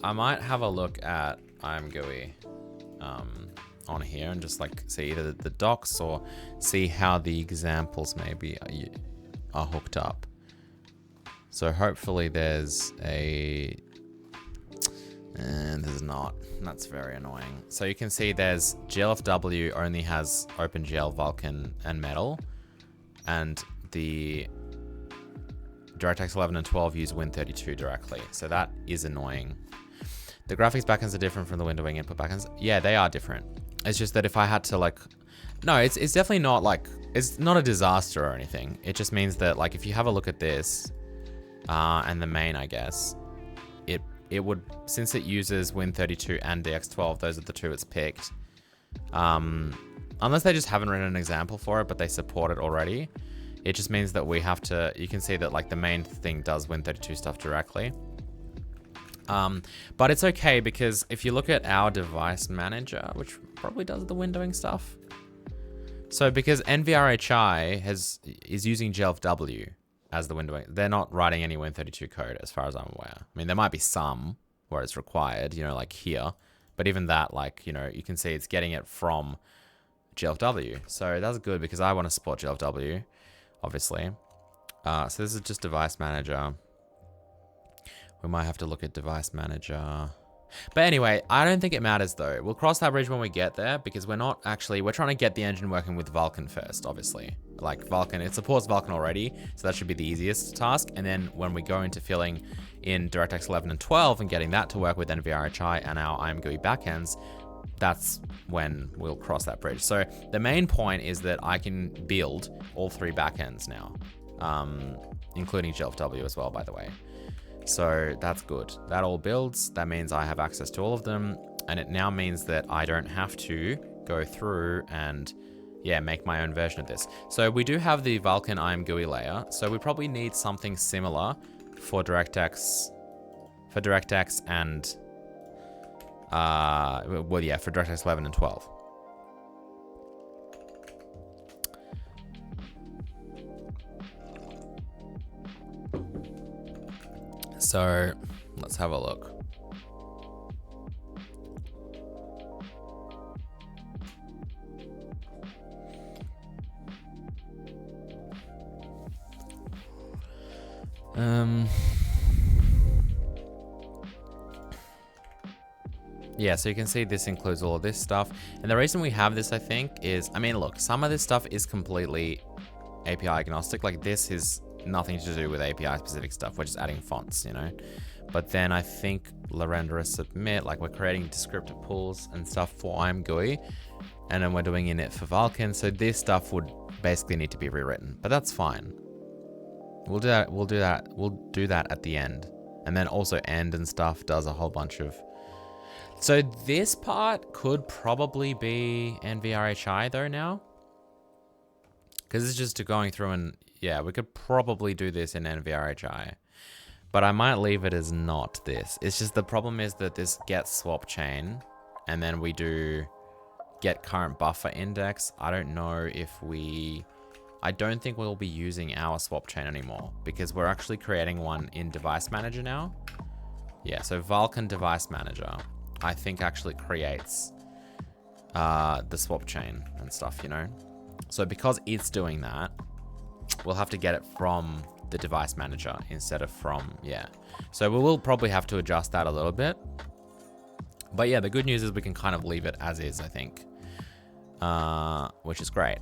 I might have a look at IMGUI on here and just like see either the docs or see how the examples maybe are hooked up. So hopefully there's a, and there's not. That's very annoying. So you can see there's GLFW only has OpenGL, Vulkan, and Metal, and the DirectX 11 and 12 use Win32 directly. So that is annoying. The graphics backends are different from the windowing input backends. Yeah, they are different. It's just that if I had to like, no, it's definitely not like, it's not a disaster or anything. It just means that like, if you have a look at this, and the main, I guess, it would, since it uses Win32 and DX12, those are the 2 it's picked. Unless they just haven't written an example for it, but they support it already. It just means that we have to, you can see that like the main thing does Win32 stuff directly. But it's okay because if you look at our device manager, which probably does the windowing stuff. So because NVRHI is using GLFW as the windowing, they're not writing any Win32 code as far as I'm aware. I mean, there might be some where it's required, you know, like here, but even that, like, you know, you can see it's getting it from GLFW. So that's good because I want to support GLFW, obviously. So this is just device manager. We might have to look at device manager. But anyway, I don't think it matters though. We'll cross that bridge when we get there because we're trying to get the engine working with Vulkan first, obviously. Like Vulkan, it supports Vulkan already, so that should be the easiest task. And then when we go into filling in DirectX 11 and 12 and getting that to work with NVRHI and our IMGUI backends, that's when we'll cross that bridge. So the main point is that I can build all 3 backends now, including GLFW as well, by the way. So that's good. That all builds. That means I have access to all of them. And it now means that I don't have to go through and, yeah, make my own version of this. So we do have the Vulkan IMGUI layer. So we probably need something similar for DirectX for DirectX and well, yeah, for DirectX 11 and 12. So let's have a look. Yeah, so you can see this includes all of this stuff. And the reason we have this, I think, is, I mean, look, some of this stuff is completely API agnostic. Like this is nothing to do with API specific stuff. We're just adding fonts, you know? But then I think renderer submit, like we're creating descriptor pools and stuff for IMGUI, and then we're doing init for Vulkan. So this stuff would basically need to be rewritten, but that's fine. We'll do that. We'll do that at the end. And then also end and stuff does a whole bunch of. So this part could probably be NVRHI though now. Because it's just going through and yeah, we could probably do this in NVRHI. But I might leave it as not this. It's just the problem is that this get swap chain and then we do get current buffer index. I don't know if I don't think we'll be using our swap chain anymore because we're actually creating one in device manager now. Yeah, so Vulkan device manager, I think actually creates the swap chain and stuff, you know? So because it's doing that, we'll have to get it from the device manager instead of from, yeah. So we will probably have to adjust that a little bit. But yeah, the good news is we can kind of leave it as is, I think, which is great.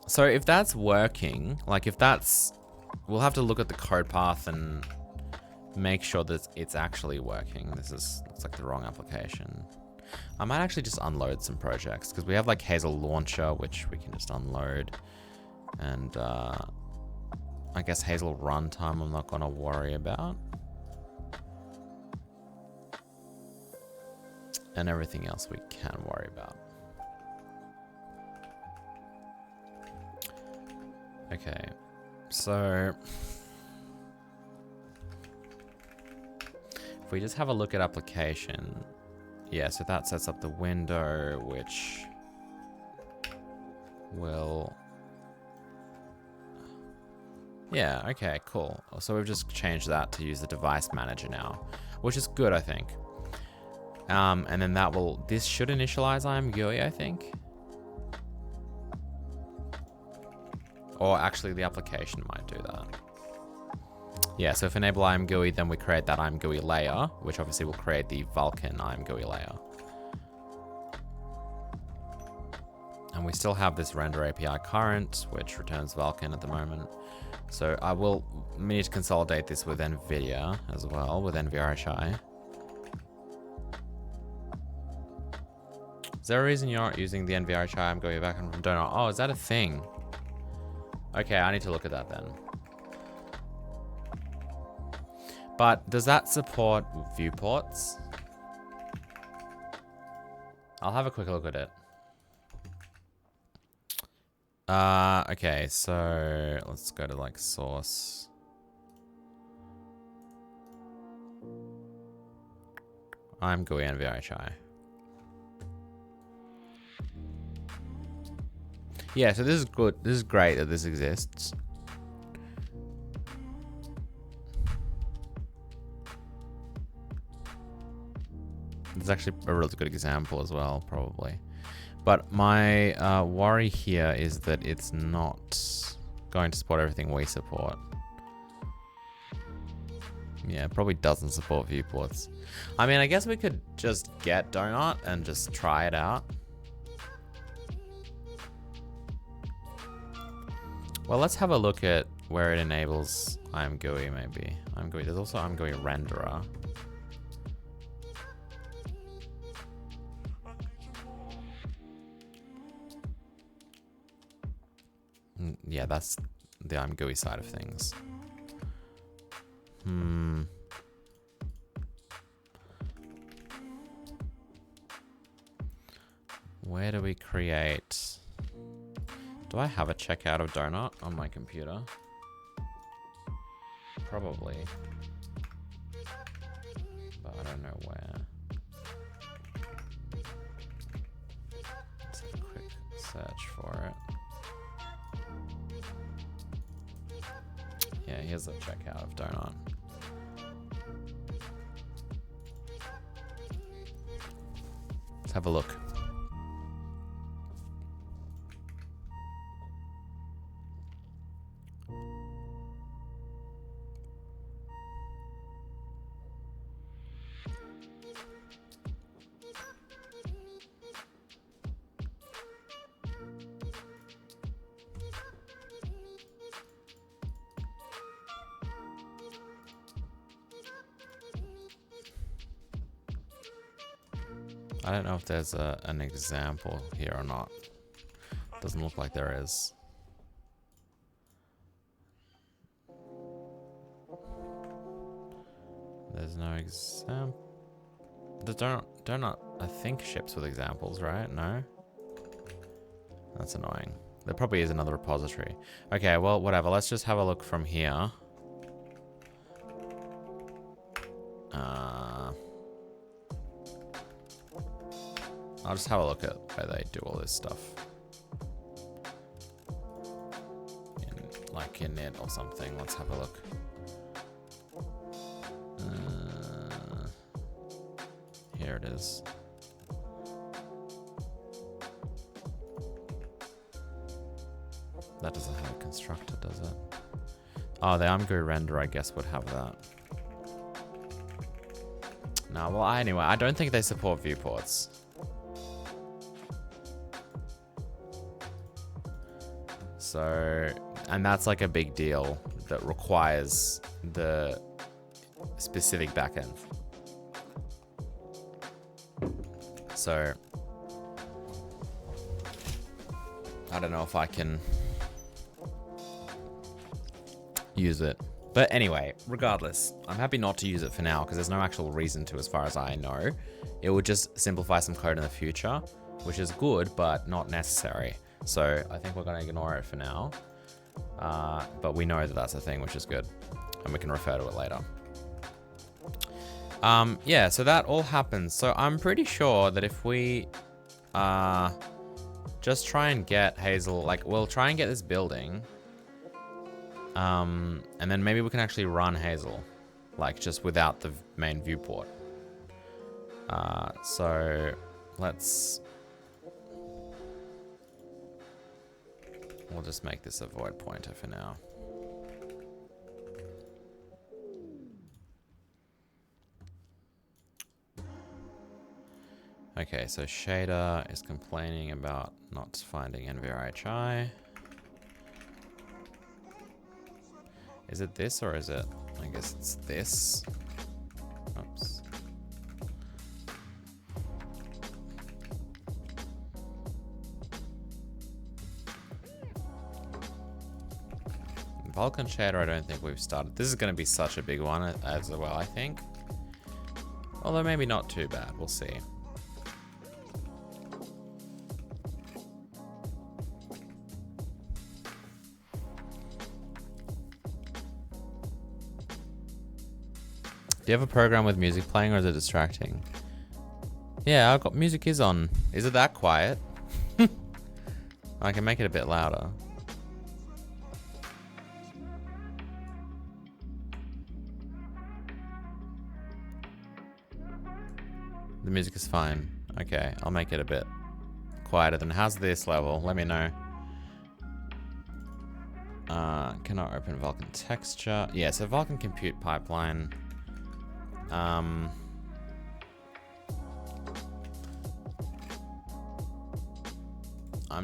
So if that's working, like if that's, we'll have to look at the code path and make sure that it's actually working. This looks like the wrong application. I might actually just unload some projects because we have like Hazel launcher, which we can just unload. And I guess Hazel runtime I'm not gonna worry about. And everything else we can worry about. Okay, so if we just have a look at application, yeah, so that sets up the window, which will, yeah, okay, cool. So we've just changed that to use the device manager now, which is good, I think. And then that will, this should initialize IMGUI, I think. Or actually the application might do that. Yeah, so if enable IMGUI, then we create that IMGUI layer, which obviously will create the Vulkan IMGUI layer. And we still have this render API current, which returns Vulkan at the moment. So we need to consolidate this with NVIDIA as well, with NVRHI. Is there a reason you're not using the NVRHI IMGUI backend from Donut? Oh, is that a thing? Okay, I need to look at that then. But does that support viewports? I'll have a quick look at it. Okay, so let's go to like source. IMGUI NVRHI. Yeah, so this is good. This is great that this exists. It's actually a really good example as well, probably. But my worry here is that it's not going to support everything we support. Yeah, it probably doesn't support viewports. I mean, I guess we could just get Donut and just try it out. Well, let's have a look at where it enables IMGUI, maybe. IMGUI, there's also IMGUI renderer. Yeah, that's the IMGUI side of things. Where do we create? Do I have a checkout of Donut on my computer? Probably. know where. Let's have a quick search for it. Yeah, here's a checkout of Donut. Let's have a look. I don't know if there's an example here or not. Doesn't look like there is. There's no example. The donut, I think, ships with examples, right? No? That's annoying. There probably is another repository. Okay, well, whatever. Let's just have a look from here. I'll just have a look at where they do all this stuff. Like in it or something. Let's have a look. Here it is. That doesn't have a constructor, does it? Oh, the ARMGUI render, I guess, would have that. No, well, anyway, I don't think they support viewports. So, and that's like a big deal that requires the specific backend. So, I don't know if I can use it. But anyway, regardless, I'm happy not to use it for now because there's no actual reason to, as far as I know. It would just simplify some code in the future, which is good, but not necessary. So I think we're going to ignore it for now. But we know that that's a thing, which is good. And we can refer to it later. Yeah, so that all happens. So I'm pretty sure that if we just try and get Hazel, like we'll try and get this building. And then maybe we can actually run Hazel, like just without the main viewport. So we'll just make this a void pointer for now. Okay, so Shader is complaining about not finding NVRHI. Is it this or is it? I guess it's this. Oops. Vulkan Shader, I don't think we've started. This is going to be such a big one as well, I think. Although maybe not too bad. We'll see. Do you have a program with music playing or is it distracting? Yeah, I've got music is on. Is it that quiet? I can make it a bit louder. The music is fine. Okay, I'll make it a bit quieter than. How's this level? Let me know. Cannot open Vulkan texture. Yeah, so Vulkan compute pipeline. I'm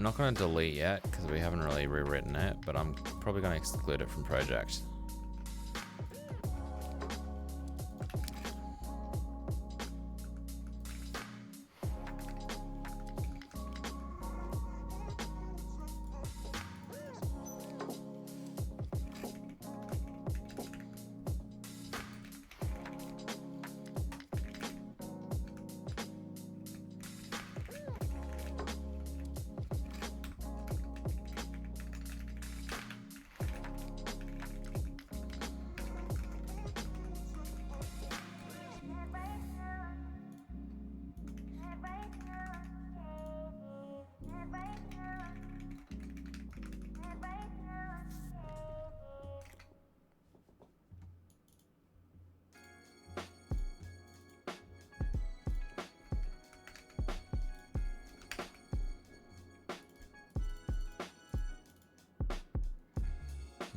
not going to delete yet because we haven't really rewritten it, but I'm probably going to exclude it from project.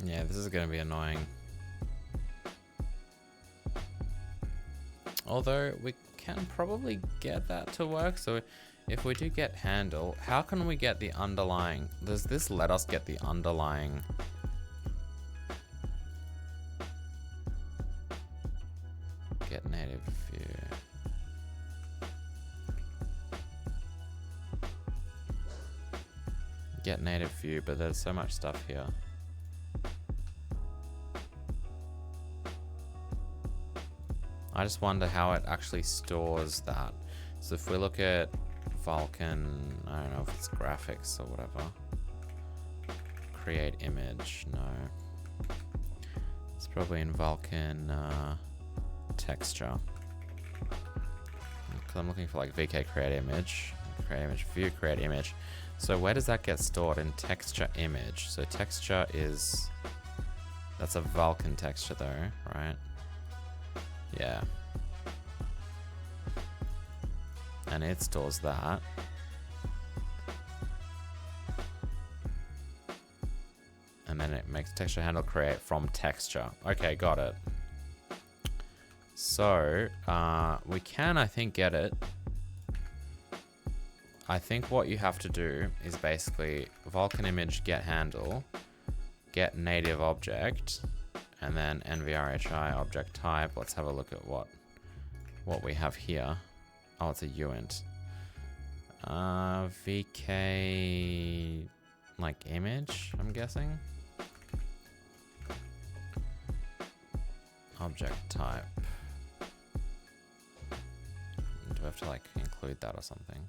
Yeah, this is gonna be annoying. Although we can probably get that to work. So if we do get handle, how can we get the underlying? Does this let us get the underlying? Get native view. Get native view, but there's so much stuff here. I just wonder how it actually stores that. So if we look at Vulkan, I don't know if it's graphics or whatever. Create image, no. It's probably in Vulkan texture. Because I'm looking for like VK create image view, create image. So where does that get stored? In texture image. So texture is, that's a Vulkan texture though, right? Yeah. And it stores that. And then it makes texture handle create from texture. Okay, got it. So, we can, I think, get it. I think what you have to do is basically Vulkan image get handle, get native object, and then NVRHI object type. Let's have a look at what we have here. Oh, it's a uint. VK like image, I'm guessing. Object type. Do I have to like include that or something?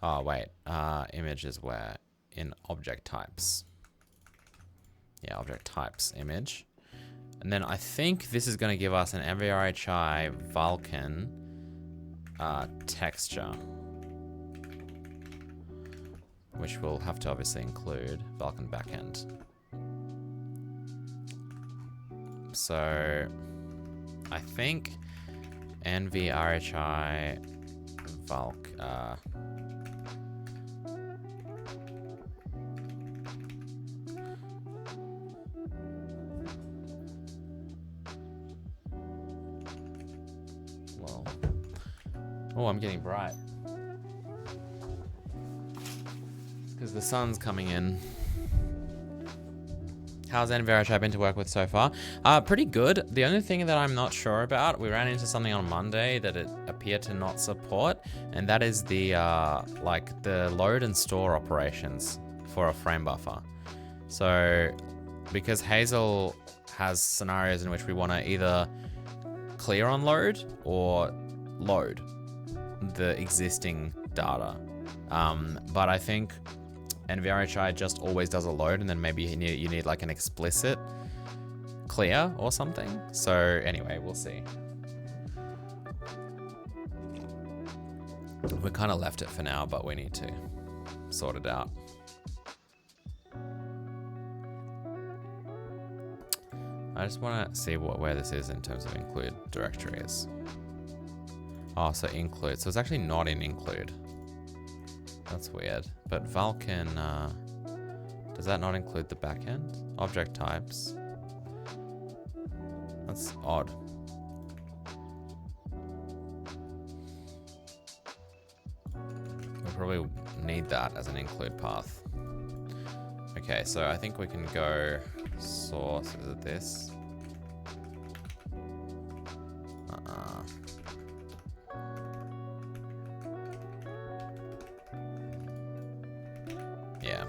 Oh wait, image is where? In object types. Yeah, object types image. And then I think this is going to give us an NVRHI Vulkan texture, which we'll have to obviously include Vulkan backend. So I think NVRHI Vulk. Oh, I'm getting bright. Because the sun's coming in. How's NVRHI been to work with so far? Pretty good. The only thing that I'm not sure about, we ran into something on Monday that it appeared to not support, and that is the like the load and store operations for a frame buffer. So because Hazel has scenarios in which we want to either clear on load or load the existing data. But I think NVRHI just always does a load, and then maybe you need like an explicit clear or something. So anyway, we'll see. We kind of left it for now, but we need to sort it out. I just want to see where this is in terms of include directories. Oh, so include. So it's actually not in include. That's weird. But Vulkan, does that not include the backend? Object types. That's odd. We probably need that as an include path. Okay, so I think we can go source. Is it this? Yeah.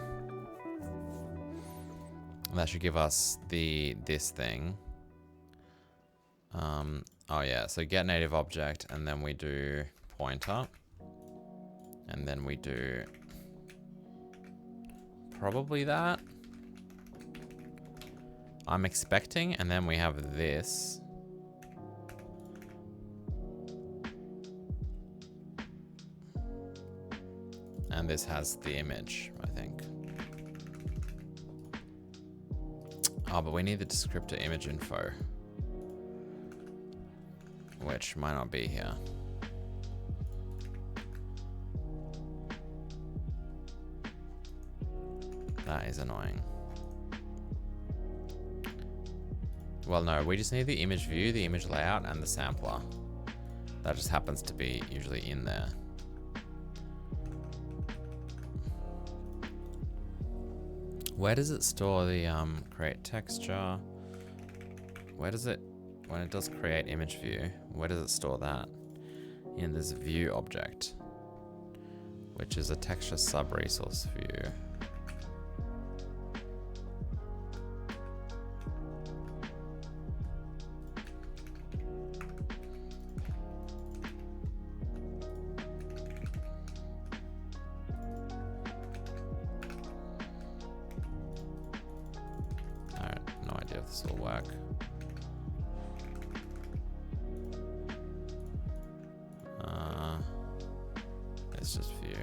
That should give us this thing. Oh yeah, so get native object, and then we do pointer, and then we do probably that. I'm expecting, and then we have this. And this has the image, I think. Oh, but we need the descriptor image info, which might not be here. That is annoying. Well, no, we just need the image view, the image layout, and the sampler. That just happens to be usually in there. Where does it store the create texture? Where does it, when it does create image view, where does it store that? In this view object, which is a texture sub-resource view. No idea if this will work. It's just view.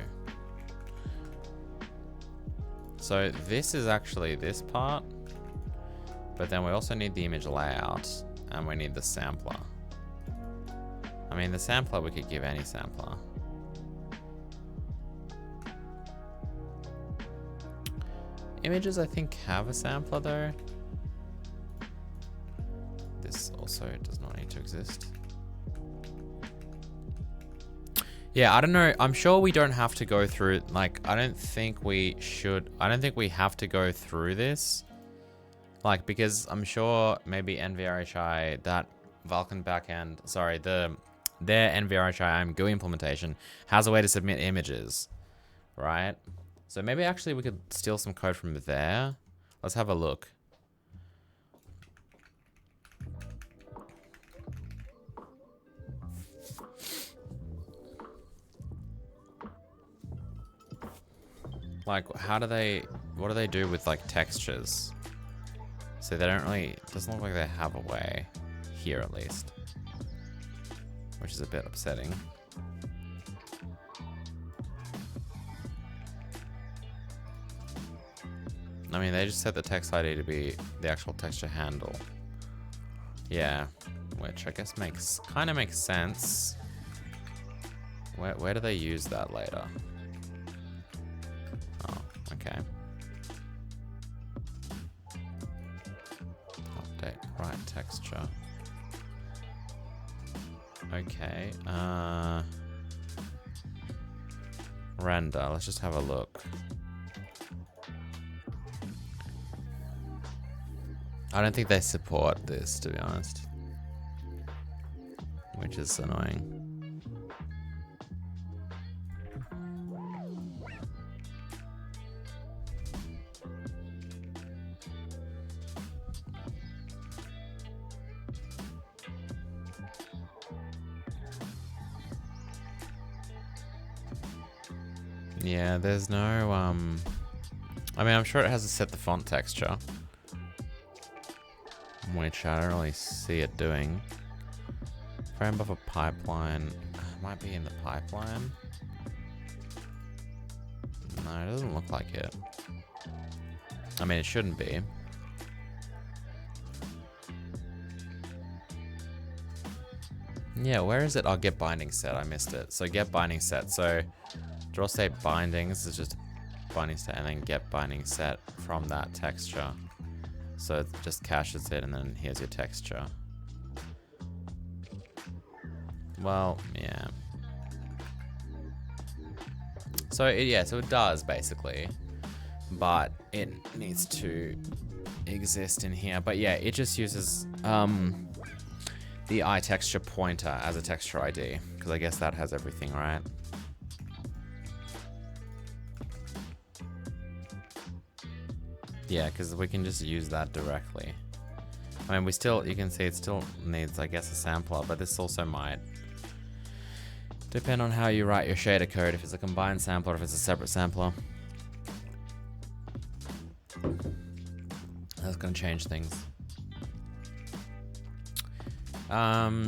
So this is actually this part, but then we also need the image layout and we need the sampler. I mean, the sampler, we could give any sampler. Images, I think, have a sampler though. This also does not need to exist. Yeah, I don't know. I'm sure we don't have to go through, like, I don't think we have to go through this. Like, because I'm sure maybe NVRHI, that Vulkan backend, sorry, their NVRHI GUI implementation has a way to submit images, right? So maybe actually we could steal some code from there. Let's have a look. Like, what do they do with like textures? So they don't really, it doesn't look like they have a way here at least, which is a bit upsetting. I mean, they just set the text ID to be the actual texture handle. Yeah, which I guess kind of makes sense. Where do they use that later? Oh, okay. Update right texture. Okay. Render. Let's just have a look. I don't think they support this, to be honest, which is annoying. Yeah, there's no, I mean, I'm sure it has to set the font texture, which I don't really see it doing. Frame buffer pipeline, might be in the pipeline. No, it doesn't look like it. I mean, it shouldn't be. Yeah, where is it? Oh, get binding set, I missed it. So get binding set, so draw state bindings is just binding set, and then get binding set from that texture. So it just caches it, and then here's your texture. Well, yeah. So it does basically, but it needs to exist in here. But yeah, it just uses the iTexture pointer as a texture ID, because I guess that has everything, right? Yeah, because we can just use that directly. I mean, you can see it still needs, I guess, a sampler, but this also might depend on how you write your shader code, if it's a combined sampler, if it's a separate sampler. That's going to change things. Yeah,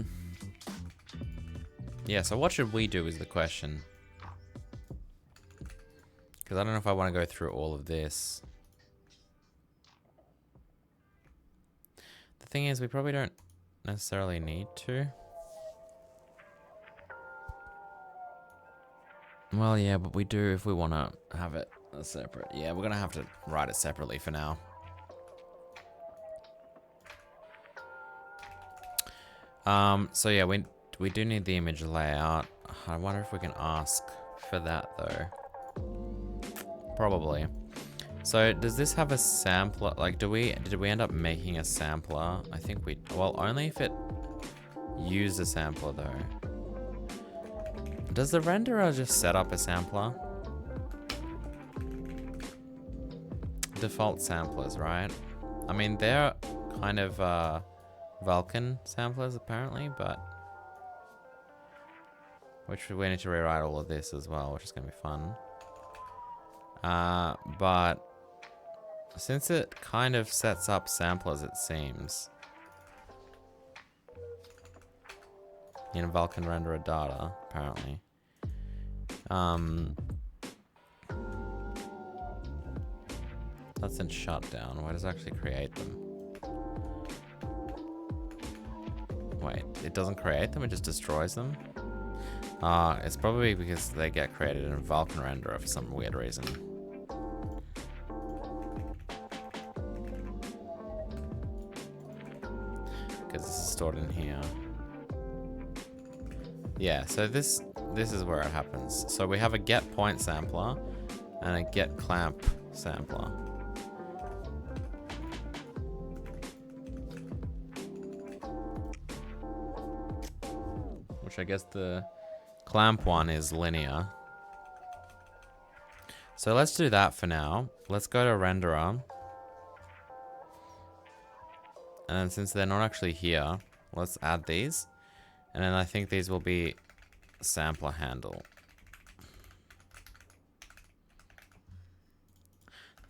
so what should we do is the question. Because I don't know if I want to go through all of this. The thing is, we probably don't necessarily need to. Well, yeah, but we do if we want to have it separate. Yeah, we're going to have to write it separately for now. So yeah, we do need the image layout. I wonder if we can ask for that though. Probably. So does this have a sampler? Like, did we end up making a sampler? I think we, well, only if it used a sampler though. Does the renderer just set up a sampler? Default samplers, right? I mean, they're kind of Vulkan samplers apparently, but which we need to rewrite all of this as well, which is gonna be fun. But since it kind of sets up samplers, it seems, in Vulkan renderer data, apparently. That's in shutdown. Where does it actually create them? Wait, it doesn't create them, it just destroys them? It's probably because they get created in Vulkan renderer for some weird reason. Because this is stored in here. Yeah, so this is where it happens. So we have a get point sampler and a get clamp sampler. Which I guess the clamp one is linear. So let's do that for now. Let's go to renderer. And then since they're not actually here, let's add these. And then I think these will be sampler handle.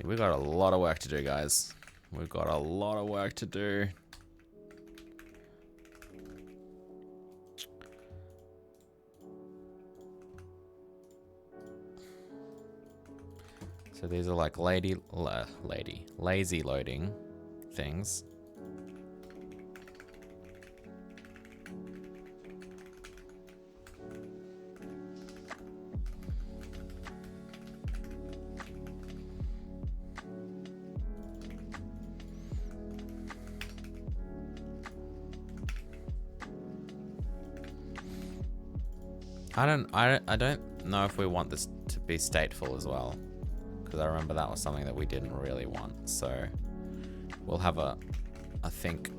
We've got a lot of work to do, guys. We've got a lot of work to do. So these are like lazy loading things. I don't know if we want this to be stateful as well, because I remember that was something that we didn't really want. So we'll have a think.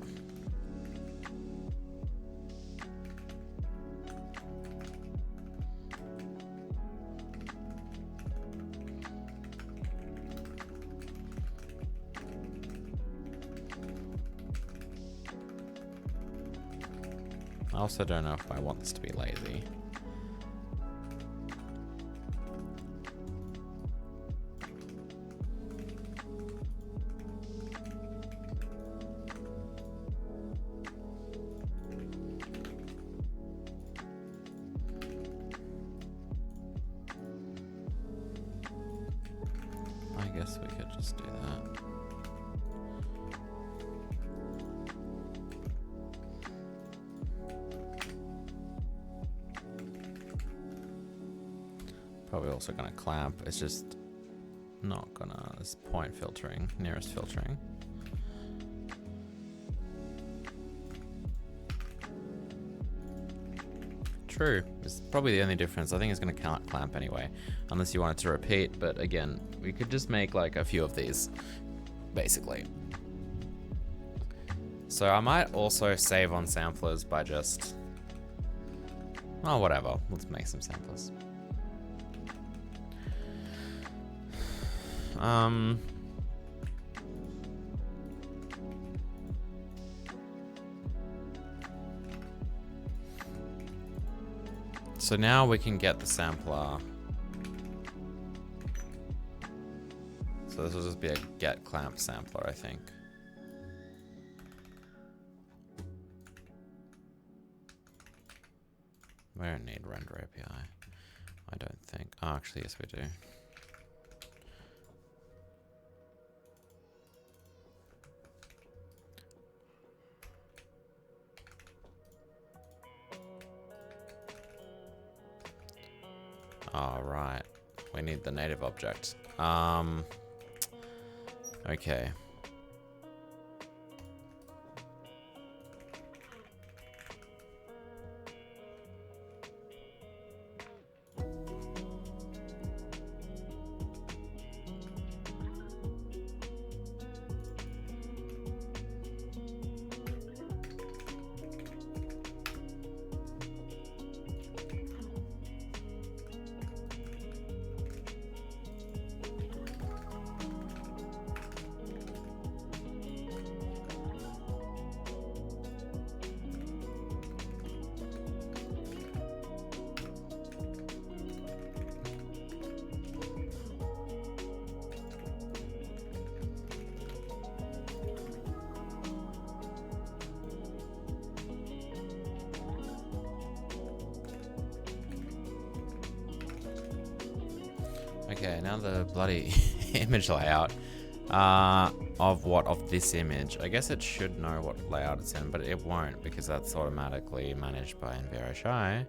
I also don't know if I want this to be lazy. I guess we could just do that. Probably also gonna clamp. It's just not gonna. It's point filtering, nearest filtering. True. It's probably the only difference. I think it's gonna clamp anyway, unless you want it to repeat. But again, we could just make like a few of these, basically. So I might also save on samplers by just, oh, whatever. Let's make some samplers. So now we can get the sampler. So this will just be a get clamp sampler, I think. We don't need render API. I don't think. Oh, actually, yes, we do. All right, we need the native object. Okay. Okay, now the bloody image layout. Of what? Of this image. I guess it should know what layout it's in, but it won't because that's automatically managed by NVRHI.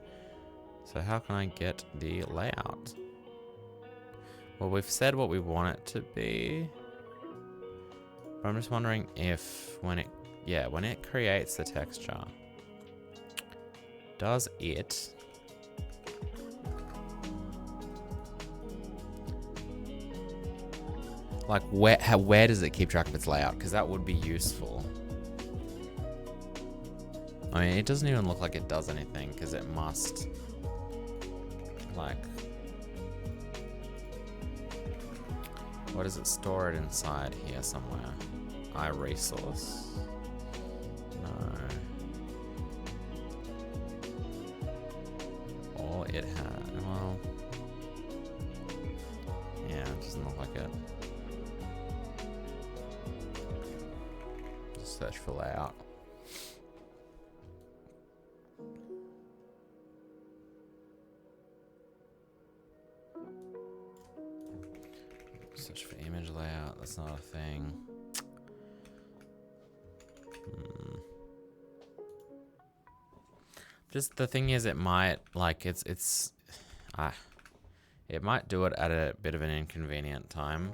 So how can I get the layout? Well, we've said what we want it to be. But I'm just wondering if when it creates the texture, does it like where does it keep track of its layout? Because that would be useful. I mean, it doesn't even look like it does anything because it must like, what does it store it inside here somewhere? iResource. No. All it had. Well, yeah, it doesn't look like it. Just search for layout. Search for image layout. That's not a thing. Just the thing is, it might like it might do it at a bit of an inconvenient time.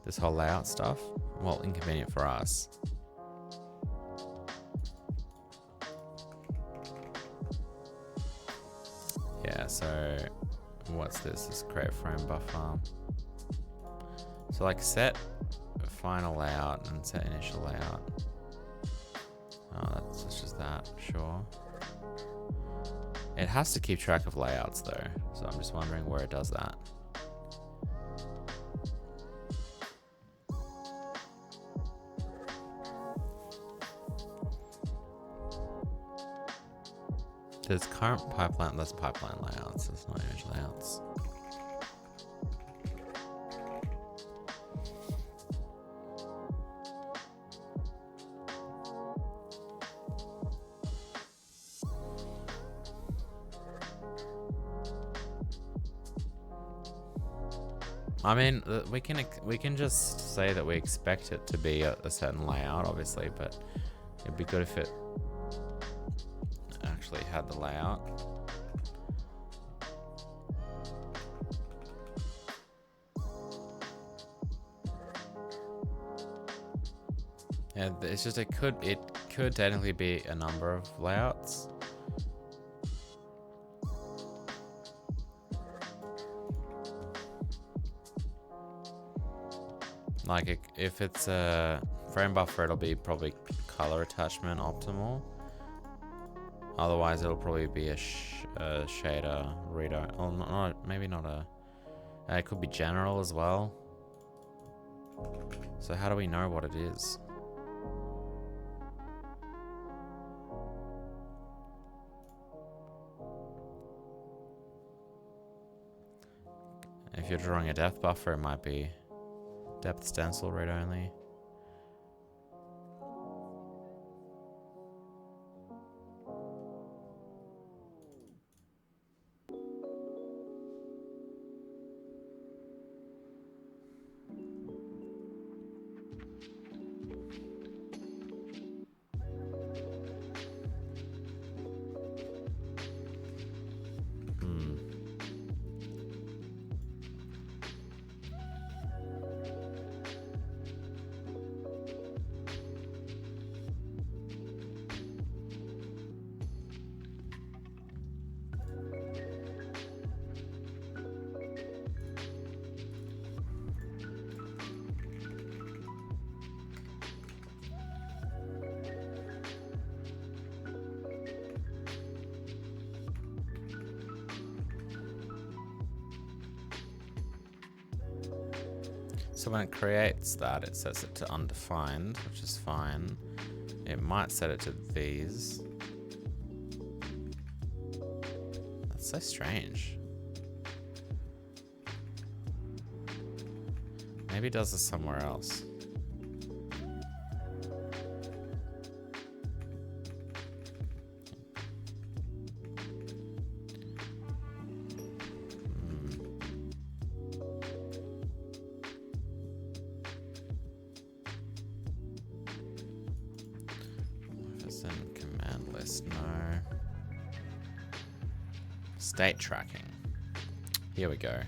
This whole layout stuff. Well, inconvenient for us. Yeah. So what's this? This create frame buffer. So like set final layout and set initial layout. Oh, that's just that, sure. It has to keep track of layouts though, so I'm just wondering where it does that. There's current pipeline, that's pipeline layouts, there's no image layouts. I mean, we can just say that we expect it to be a certain layout, obviously, but it'd be good if it actually had the layout. Yeah, it's just it could technically be a number of layouts. Like if it's a frame buffer, it'll be probably color attachment optimal. Otherwise, it'll probably be a shader reader. Oh, maybe not a. It could be general as well. So how do we know what it is? If you're drawing a depth buffer, it might be depth stencil read only. So when it creates that, it sets it to undefined, which is fine. It might set it to these. That's so strange. Maybe it does this somewhere else. State tracking. Here we go.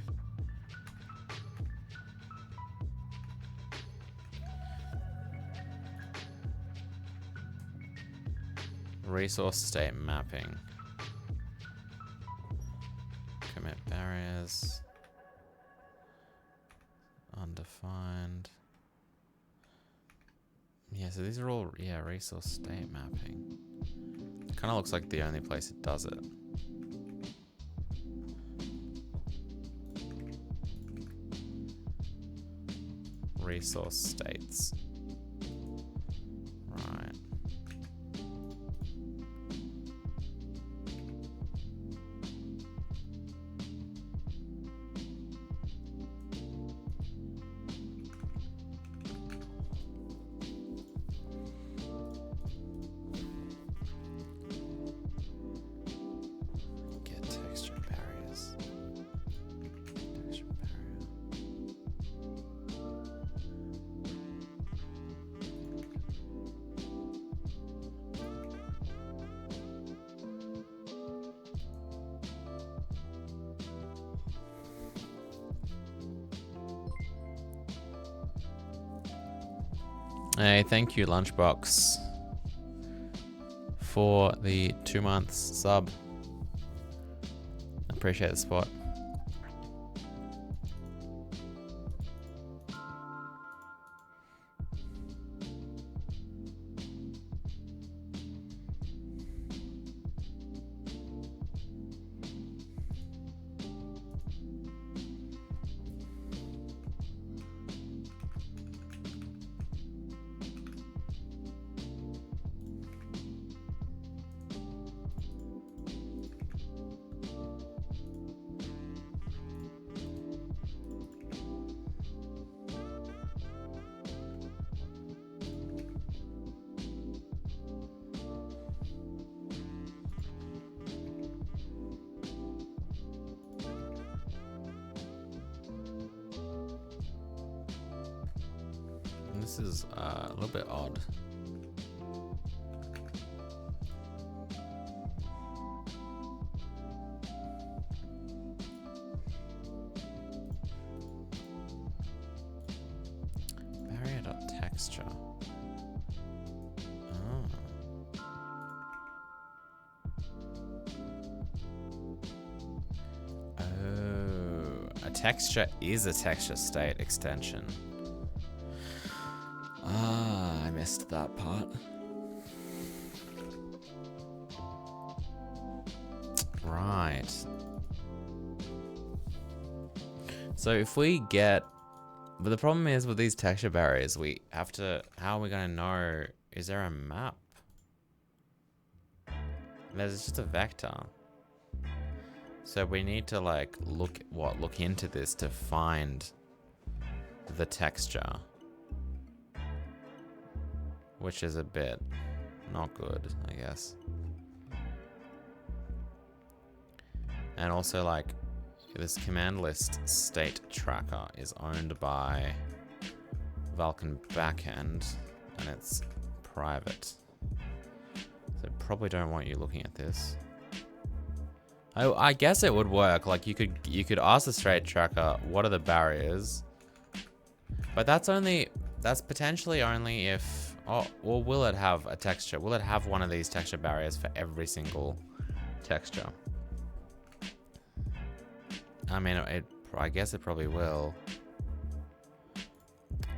Resource state mapping. Commit barriers. Undefined. Yeah, so these are all, yeah, resource state mapping. Kind of looks like the only place it does it. Resource states. Right. Get texture barriers. Texture barrier. Hey, thank you, Lunchbox, for the 2 months sub. Appreciate the support. This is a little bit odd. Barrier.texture. Oh. Oh, a texture is a texture state extension. Ah, I missed that part. Right. So if we get... But the problem is with these texture barriers, we have to... How are we going to know? Is there a map? There's just a vector. So we need to like look into this to find the texture. Which is a bit not good, I guess. And also, like, this command list state tracker is owned by Vulkan backend, and it's private. So probably don't want you looking at this. I guess it would work. Like you could ask the state tracker, what are the barriers? But that's potentially only if. Oh, or will it have a texture? Will it have one of these texture barriers for every single texture? I mean, I guess it probably will.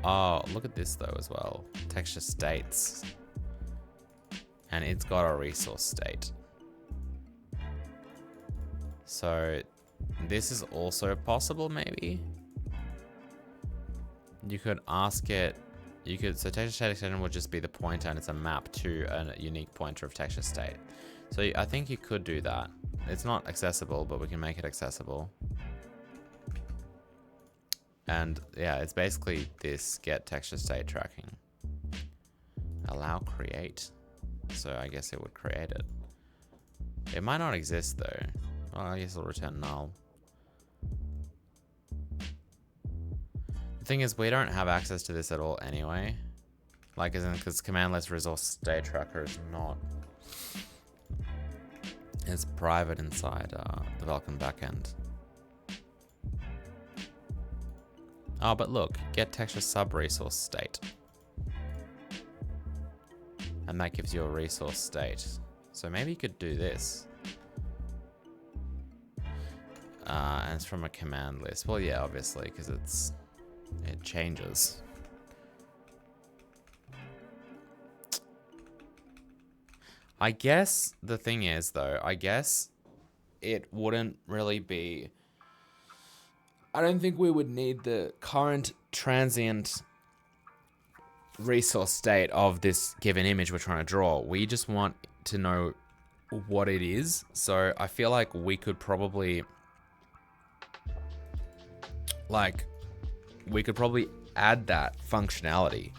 Oh, look at this though as well. Texture states. And it's got a resource state. So this is also possible maybe. You could ask it. So texture state extension would just be the pointer, and it's a map to a unique pointer of texture state. So I think you could do that. It's not accessible, but we can make it accessible. And yeah, it's basically this get texture state tracking. Allow create. So I guess it would create it. It might not exist though. Oh, I guess it'll return null. The thing is, we don't have access to this at all anyway. Like, because command list resource state tracker is not. is private inside the Vulkan backend. Oh, but look, get texture sub resource state. And that gives you a resource state. So maybe you could do this. And it's from a command list. Well, yeah, obviously, because it changes. I guess the thing is, though, I guess it wouldn't really be... I don't think we would need the current transient resource state of this given image we're trying to draw. We just want to know what it is. So I feel like we could probably... add that functionality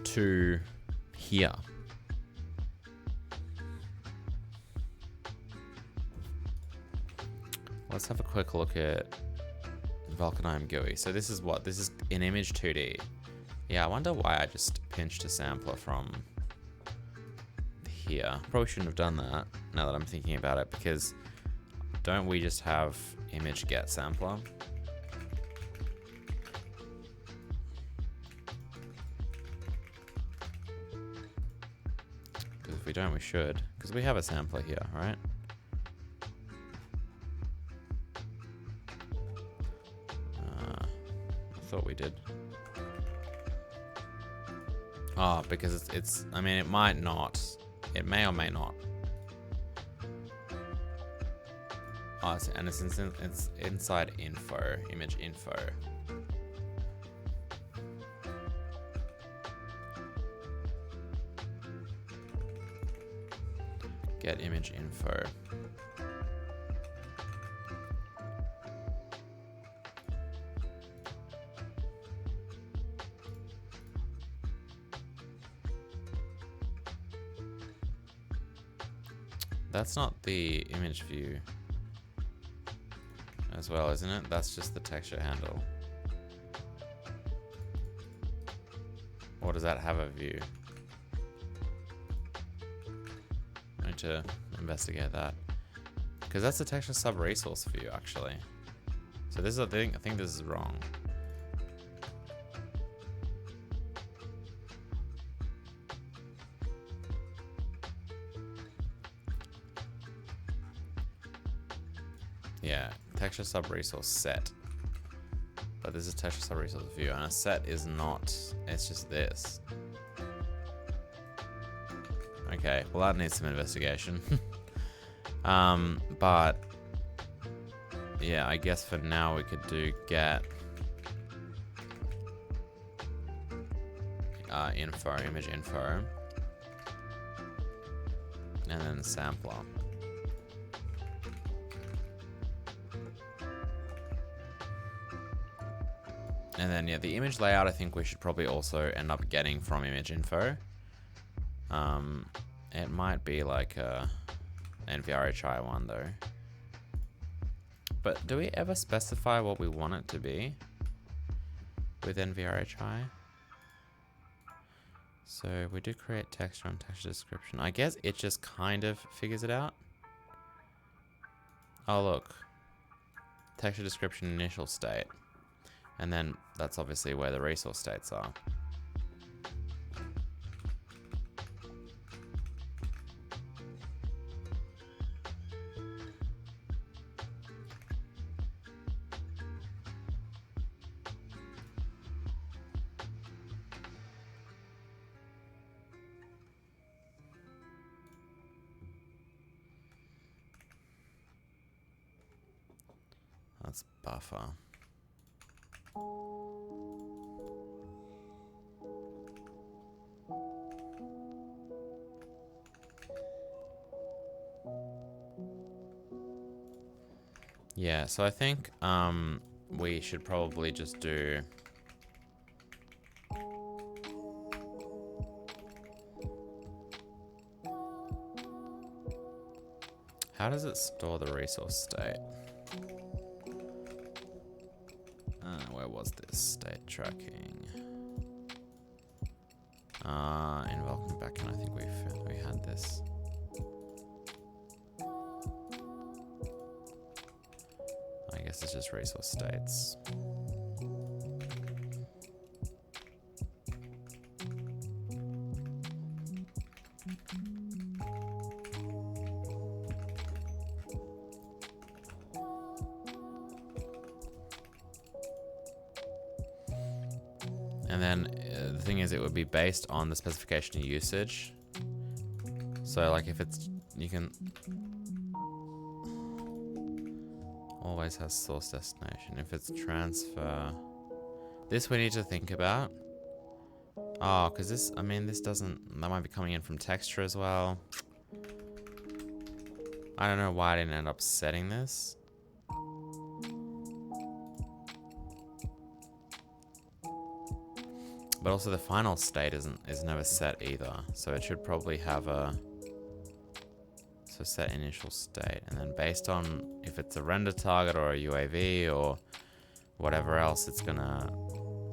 to here. Let's have a quick look at Vulkan GUI. So this is what? This is in image 2D. Yeah, I wonder why I just pinched a sampler from here. Probably shouldn't have done that now that I'm thinking about it, because don't we just have image get sampler? Because if we don't, we should. Because we have a sampler here, right? I thought we did. Oh, because it's I mean, it might not. It may or may not. Oh, and it's inside info, image info. Get image info. That's not the image view as well, isn't it? That's just the texture handle. Or does that have a view? I need to investigate that. Because that's the texture sub resource view, actually. So this is a thing. I think this is wrong. Yeah, texture sub resource set. But this is texture sub resource view, and a set is not, it's just this. Okay, well that needs some investigation. But yeah, I guess for now we could do get info, image info, and then sampler. And then, yeah, the image layout, I think we should probably also end up getting from image info. It might be like a NVRHI one, though. But do we ever specify what we want it to be with NVRHI? So we do create texture on texture description. I guess it just kind of figures it out. Oh, look. Texture description initial state. And then that's obviously where the resource states are. That's buffer. Yeah, so I think we should probably just do how does it store the resource state? Where was this? State tracking. In Vulkan backend, I think we had this. guess it's just resource states. And then the thing is, it would be based on the specification of usage. So like if it's, you can always has source destination. If it's transfer, this we need to think about. Oh, because this, I mean, this doesn't, that might be coming in from texture as well. I don't know why I didn't end up setting this. But also the final state is never set either. So it should probably have a, so set initial state, and then based on if it's a render target or a UAV or whatever else, it's gonna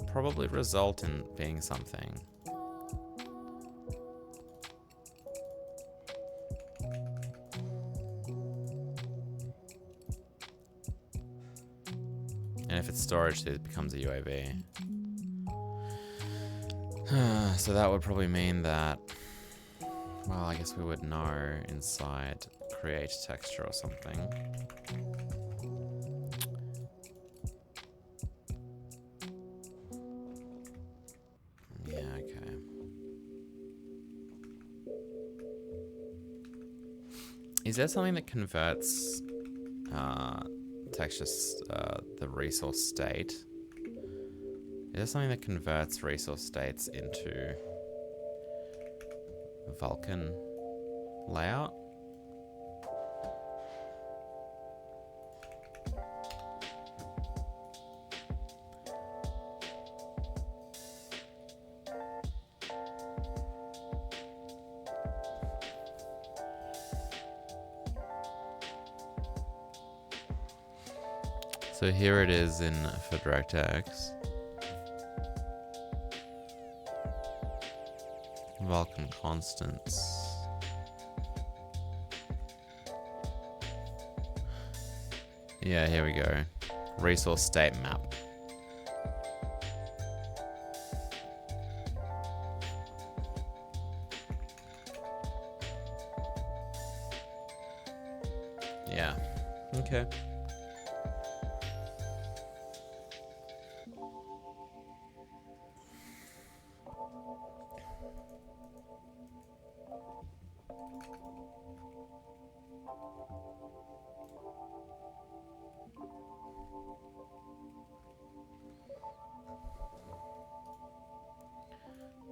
probably result in being something. And if it's storage, it becomes a UAV. So that would probably mean that, well, I guess we would know inside create texture or something. Yeah, okay. Is there something that converts texture, the resource state? Is there something that converts resource states into Vulkan layout? So here it is for DirectX. Vulkan constants. Yeah, here we go. Resource state map. Yeah. Okay.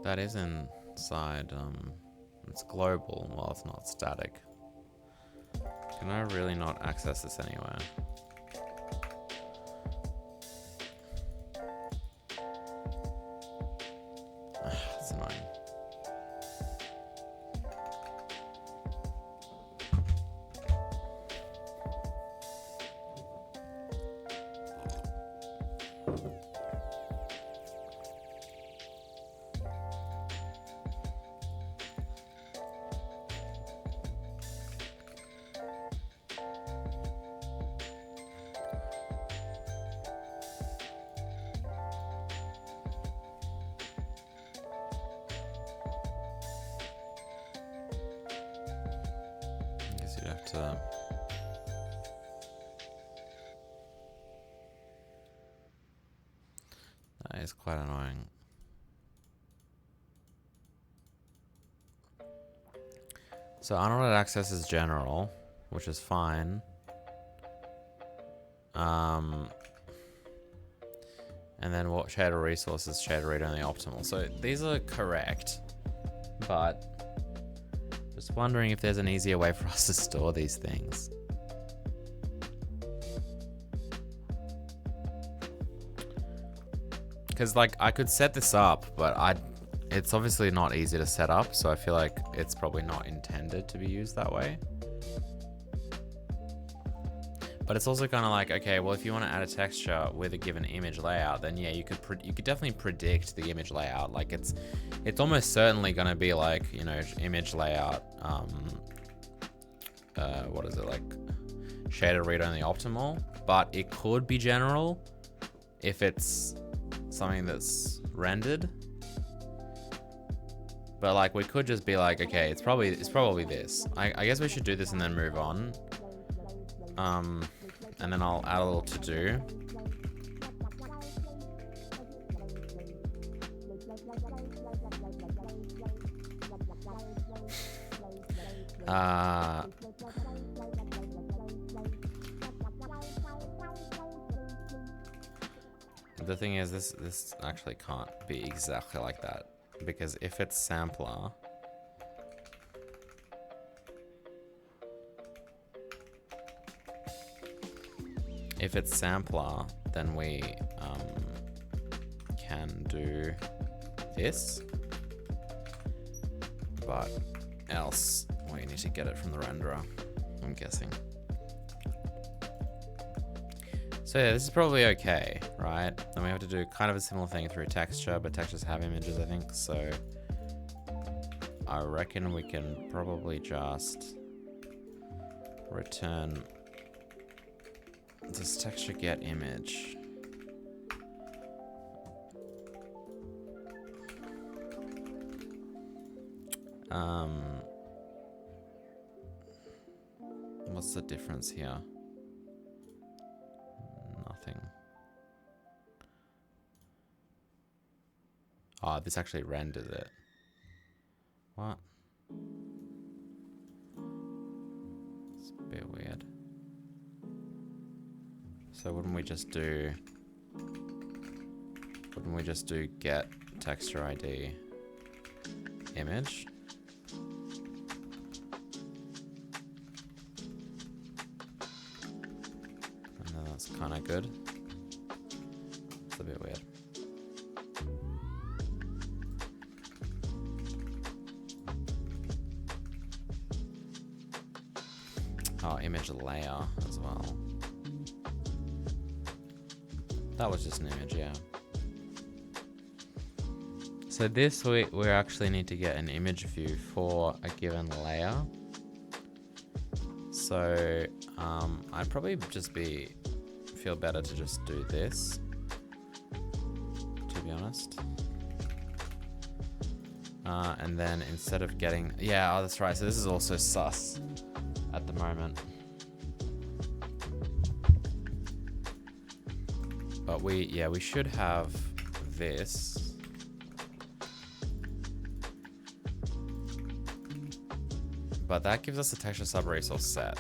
That is inside, it's global, well, it's not static. Can I really not access this anywhere? That's annoying. That is quite annoying. So unordered access is general, which is fine. And then what shader resources, shader read only optimal. So these are correct, but just wondering if there's an easier way for us to store these things. Because like I could set this up, but it's obviously not easy to set up, so I feel like it's probably not intended to be used that way. But it's also kind of like, okay, well, if you want to add a texture with a given image layout, then yeah, you could definitely predict the image layout. Like it's almost certainly going to be like, you know, image layout. What is it, like shader read-only optimal, but it could be general if it's something that's rendered. But like we could just be like, okay, it's probably this. I guess we should do this and then move on. And then I'll add a little to do. The thing is, this actually can't be exactly like that, because if it's sampler, then we can do this, but else we need to get it from the renderer, I'm guessing. So yeah, this is probably okay, right? Then we have to do kind of a similar thing through texture, but textures have images, I think. So I reckon we can probably just return this texture get image. What's the difference here? Nothing. Oh, this actually renders it. What? It's a bit weird. So wouldn't we just do get texture ID image? And then that's kind of good. It's a bit weird. Oh, image layer as well. That was just an image, yeah. So this we actually need to get an image view for a given layer. So I'd probably just feel better to just do this, to be honest. And then instead of getting, yeah, oh, that's right. So this is also sus at the moment. But we should have this. But that gives us a texture sub-resource set.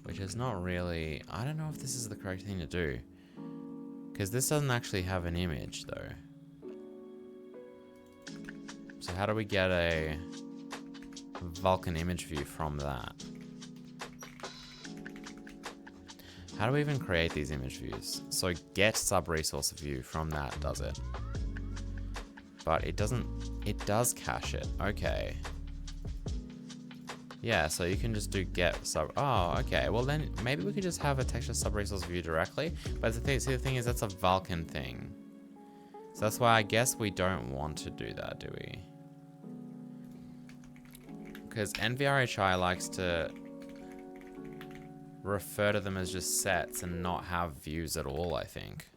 Which is not really, I don't know if this is the correct thing to do. Because this doesn't actually have an image though. So how do we get a Vulkan image view from that? How do we even create these image views? So get sub-resource view from that does it. But it does cache it. Okay. Yeah, so you can just do get sub, oh, okay. Well then maybe we could just have a texture sub-resource view directly. But the thing is that's a Vulkan thing. So that's why I guess we don't want to do that, do we? Because NVRHI likes to refer to them as just sets and not have views at all, I think.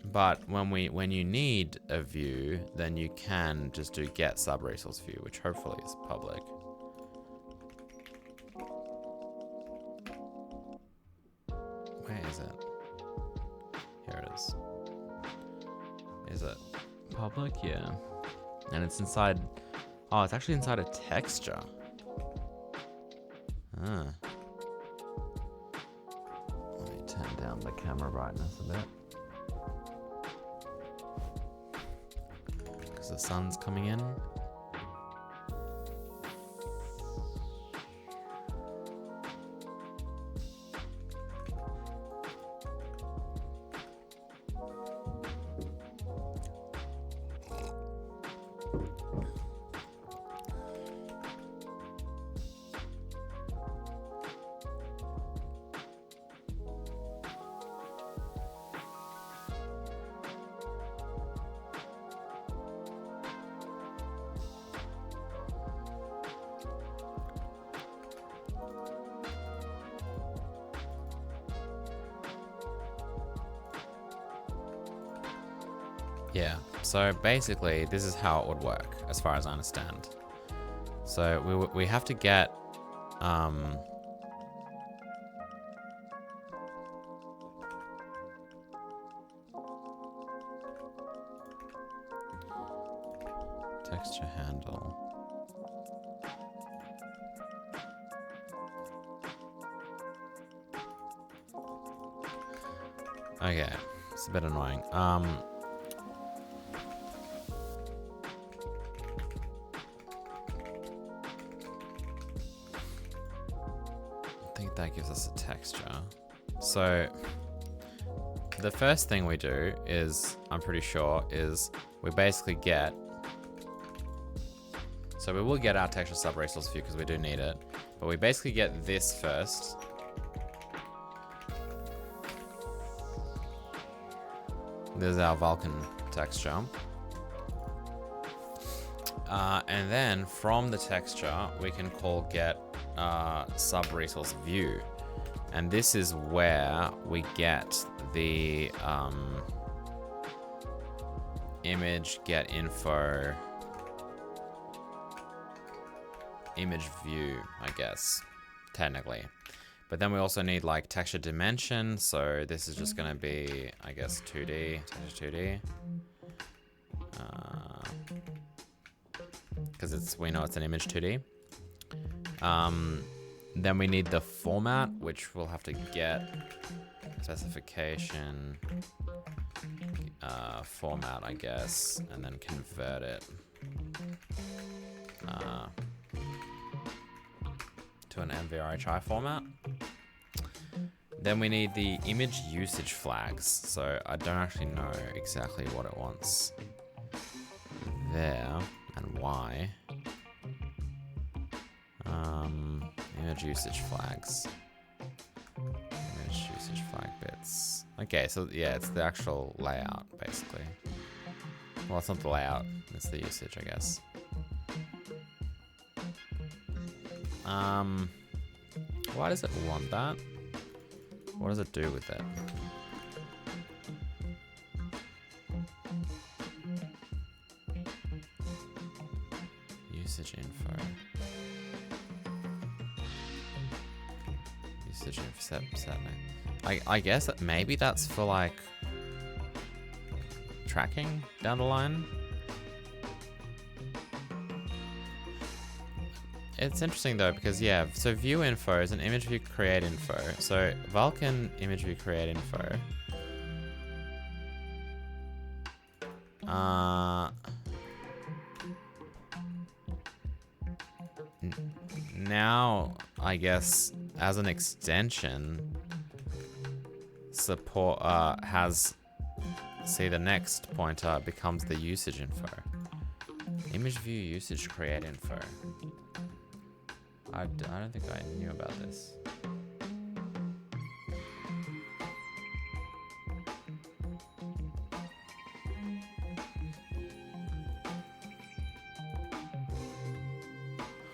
But when you need a view, then you can just do get sub-resource view, which hopefully is public. Where is it? Here it is. Is it public? Yeah. And it's inside, oh, it's actually inside a texture. Ah. Let me turn down the camera brightness a bit. Because the sun's coming in. Yeah, so basically this is how it would work as far as I understand. So we have to get texture handle. Okay, it's a bit annoying. I think that gives us a texture. So the first thing we do is, I'm pretty sure, is we basically get, so we will get our texture sub-resource view because we do need it, but we basically get this first. There's our Vulkan texture. And then from the texture, we can call get sub-resource view. And this is where we get the image get info image view, I guess, technically. But then we also need like texture dimension. So this is just going to be, I guess, 2D, texture 2D. Because we know it's an image 2D. Then we need the format, which we'll have to get specification format, I guess, and then convert it to an NVRHI format. Then we need the image usage flags. So I don't actually know exactly what it wants there and why. Image usage flags. Image usage flag bits. Okay, so yeah, it's the actual layout, basically. Well, it's not the layout, it's the usage, I guess. Why does it want that? What does it do with it? Usage info. Usage info set. I guess that maybe that's for like tracking down the line. It's interesting though, because yeah, so view info is an image view create info. So Vulkan image view create info. Now, I guess, as an extension, support has, see, the next pointer becomes the usage info. Image view usage create info. I don't think I knew about this.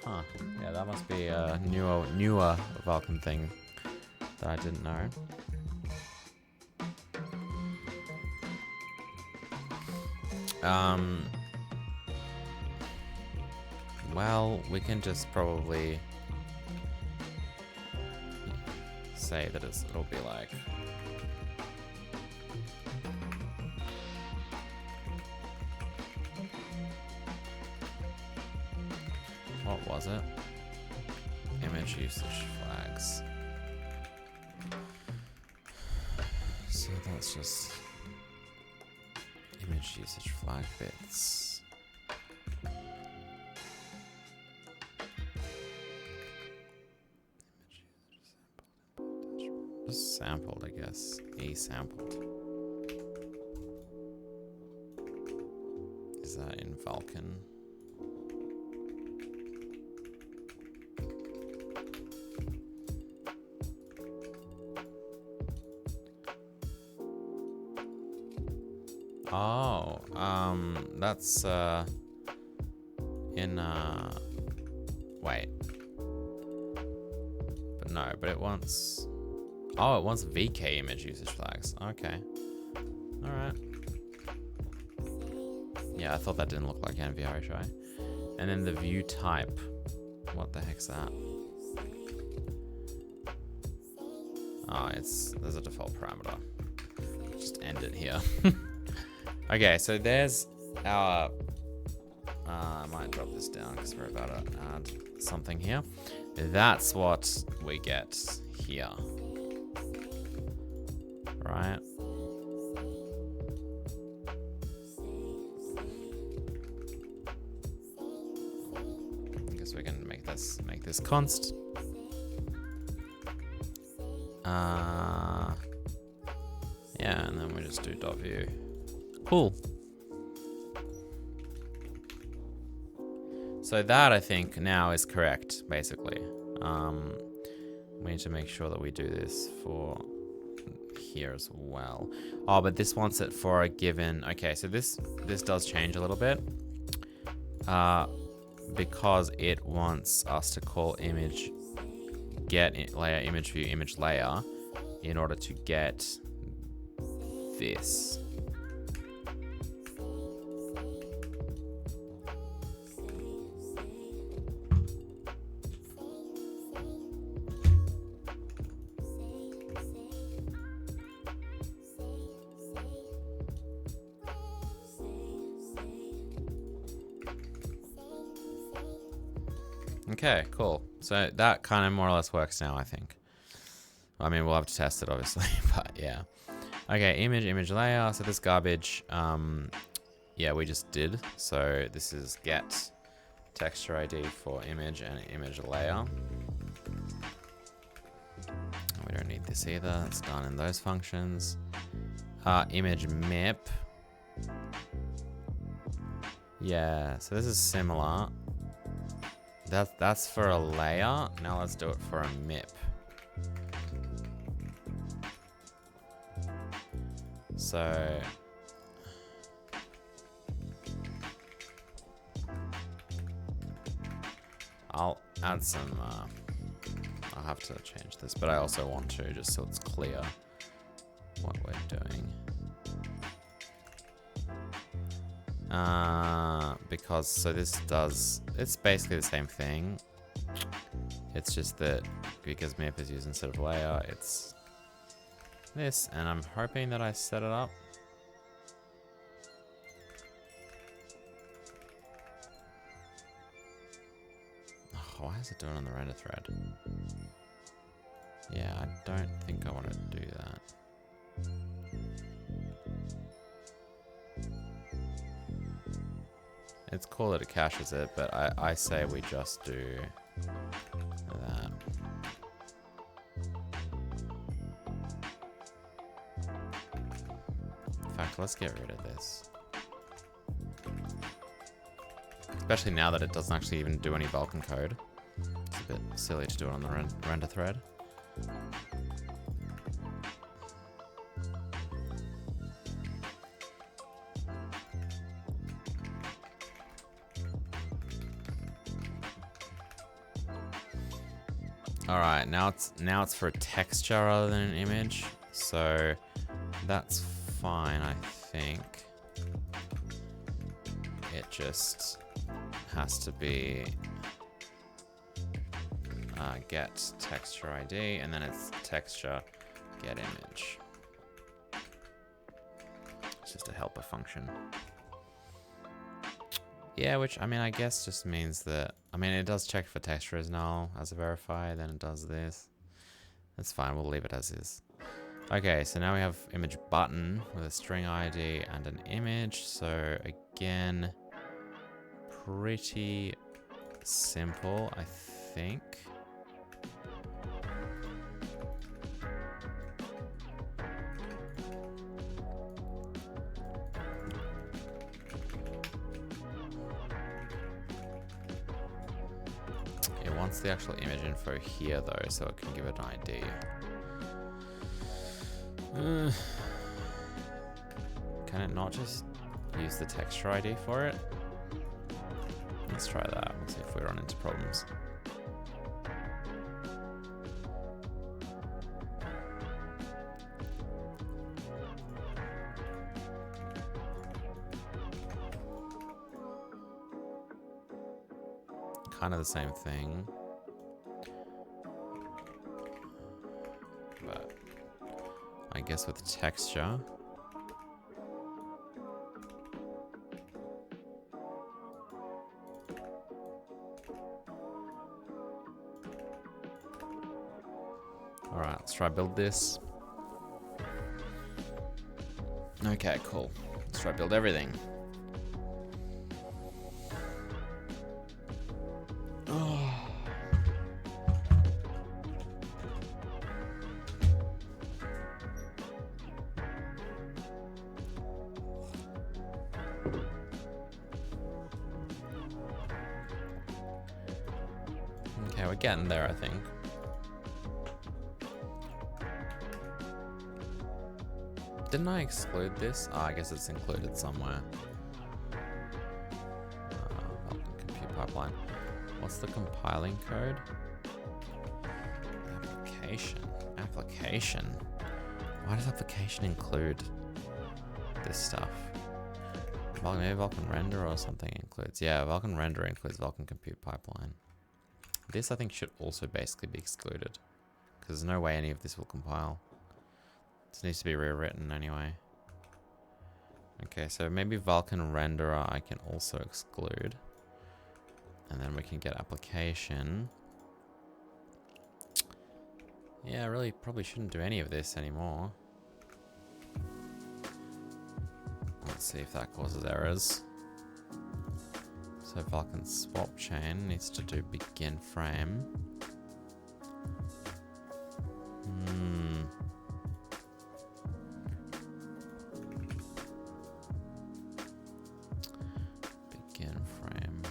Huh. Yeah, that must be a newer Vulkan thing that I didn't know. Well, we can just probably say that it'll be like what was it? Image usage flags. So that's just image usage flag bits. Just sampled, I guess. sampled. Is that in Vulkan? Oh, that's in wait. But no, but it wants, oh, it wants VK image usage flags. Okay. All right. Yeah, I thought that didn't look like NVRHI. And then the view type. What the heck's that? Oh, there's a default parameter. Just end it here. Okay, so there's our... I might drop this down because we're about to add something here. That's what we get here. Right? I guess we can make this const. Yeah, and then we just do .view. Cool. So that, I think, now is correct, basically. We need to make sure that we do this for here as well. Oh, but this wants it for a given... Okay, so this does change a little bit. Because it wants us to call image get layer image view image layer in order to get this. Okay, cool. So that kind of more or less works now, I think. I mean, we'll have to test it, obviously, but yeah. Okay, image layer. So this garbage, yeah, we just did. So this is get texture ID for image and image layer. We don't need this either. It's done in those functions. Image mip. Yeah, so this is similar. That's for a layer. Now let's do it for a MIP. So I'll add some, I'll have to change this, but I also want to, just so it's clear what we're doing. Because so this does, it's basically the same thing. It's just that because MIP is used instead of layer, it's this, and I'm hoping that I set it up. Oh, why is it doing it on the render thread? Yeah, I don't think I want to do that. It's cool that it caches it, but I say we just do that. In fact, let's get rid of this. Especially now that it doesn't actually even do any Vulkan code. It's a bit silly to do it on the render thread. Alright, now it's for a texture rather than an image, so that's fine, I think. It just has to be get texture ID, and then it's texture get image. It's just a helper function. Yeah, which, I mean, I guess just means that, I mean, it does check for texture as null as a verify, then it does this. That's fine, we'll leave it as is. Okay, so now we have image button with a string ID and an image. So again, pretty simple, I think. It wants the actual image info here though, so it can give it an ID. Can it not just use the texture ID for it? Let's try that. We'll see if we run into problems. kind of the same thing. But I guess with texture. Alright, let's try build this. Okay, cool. Let's try build everything. Okay, we're getting there, I think. Didn't I exclude this? Oh, I guess it's included somewhere. Compute pipeline. What's the compiling code? Application. Why does application include this stuff? Maybe Vulkan render or something includes. Yeah, Vulkan render includes Vulkan compute pipeline. This I think should also basically be excluded because there's no way any of this will compile. This needs to be rewritten anyway. Okay, so maybe Vulkan renderer I can also exclude. And then we can get application. Yeah, I really probably shouldn't do any of this anymore. Let's see if that causes errors. So Vulkan swap chain needs to do begin frame. Begin frame.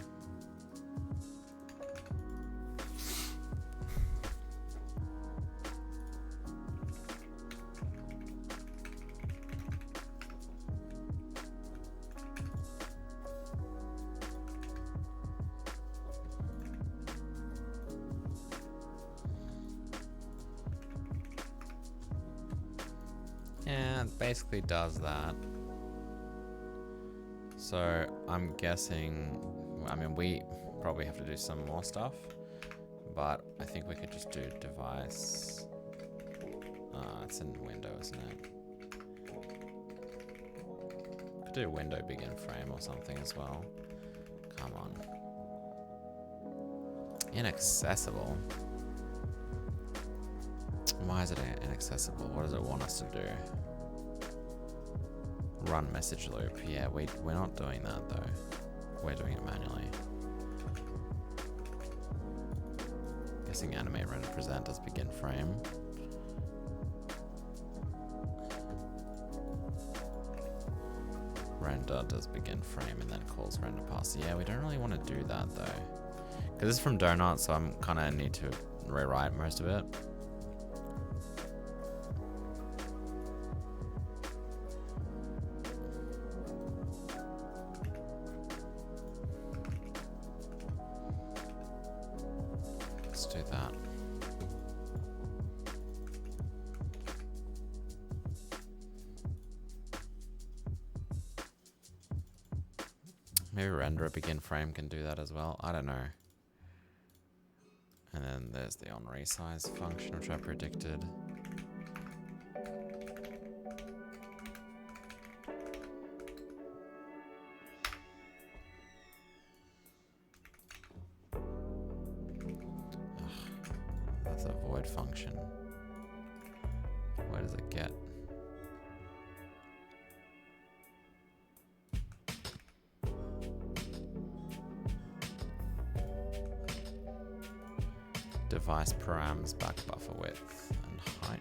Yeah, it basically does that. So I'm guessing, I mean, we probably have to do some more stuff, but I think we could just do device. It's in window, isn't it? Could do window begin frame or something as well. Come on. Inaccessible. Why is it inaccessible? What does it want us to do? Run message loop. Yeah, we're not doing that though. We're doing it manually. Guessing animate render present as begin frame. Render does begin frame and then calls render pass. Yeah, we don't really want to do that though. Because this is from Donut, so I'm kind of need to rewrite most of it. Let's do that. Maybe render a begin frame can do that as well. I don't know. And then there's the on resize function, which I predicted. That's a void function. Where does it get? Device params, back buffer width and height.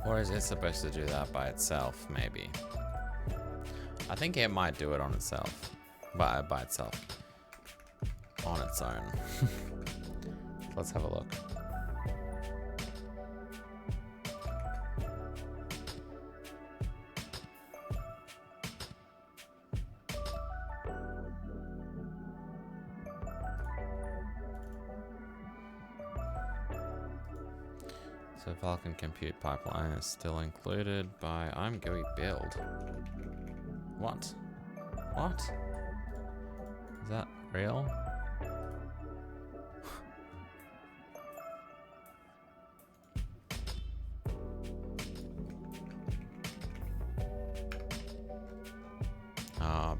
Or is it supposed to do that by itself, maybe? I think it might do it on itself. By itself. On its own. Let's have a look. So Vulkan compute pipeline is still included by I'm GUI build. What? What? Is that real?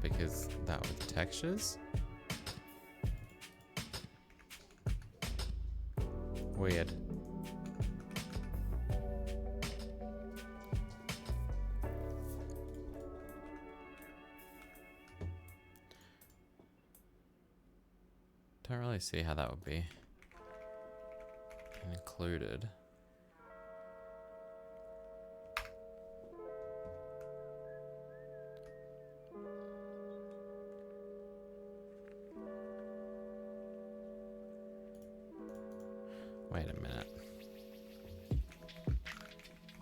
Because that was textures? Weird. Don't really see how that would be included. Wait a minute.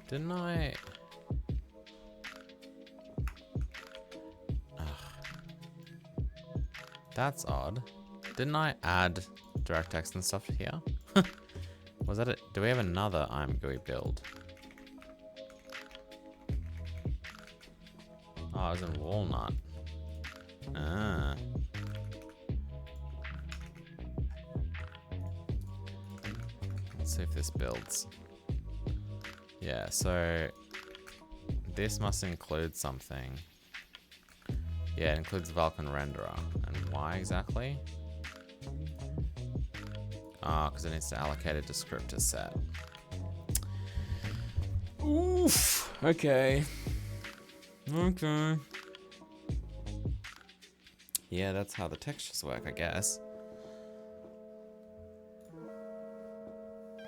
Didn't I? Ugh. That's odd. Didn't I add DirectX and stuff here? Was that it? Do we have another I'm GUI build? Oh, I was in Walnut. Ah. Let's see if this builds. Yeah, so this must include something. Yeah, it includes Vulkan renderer. And why exactly? Because it needs to allocate a descriptor set. Oof. Okay. Okay. Yeah, that's how the textures work, I guess.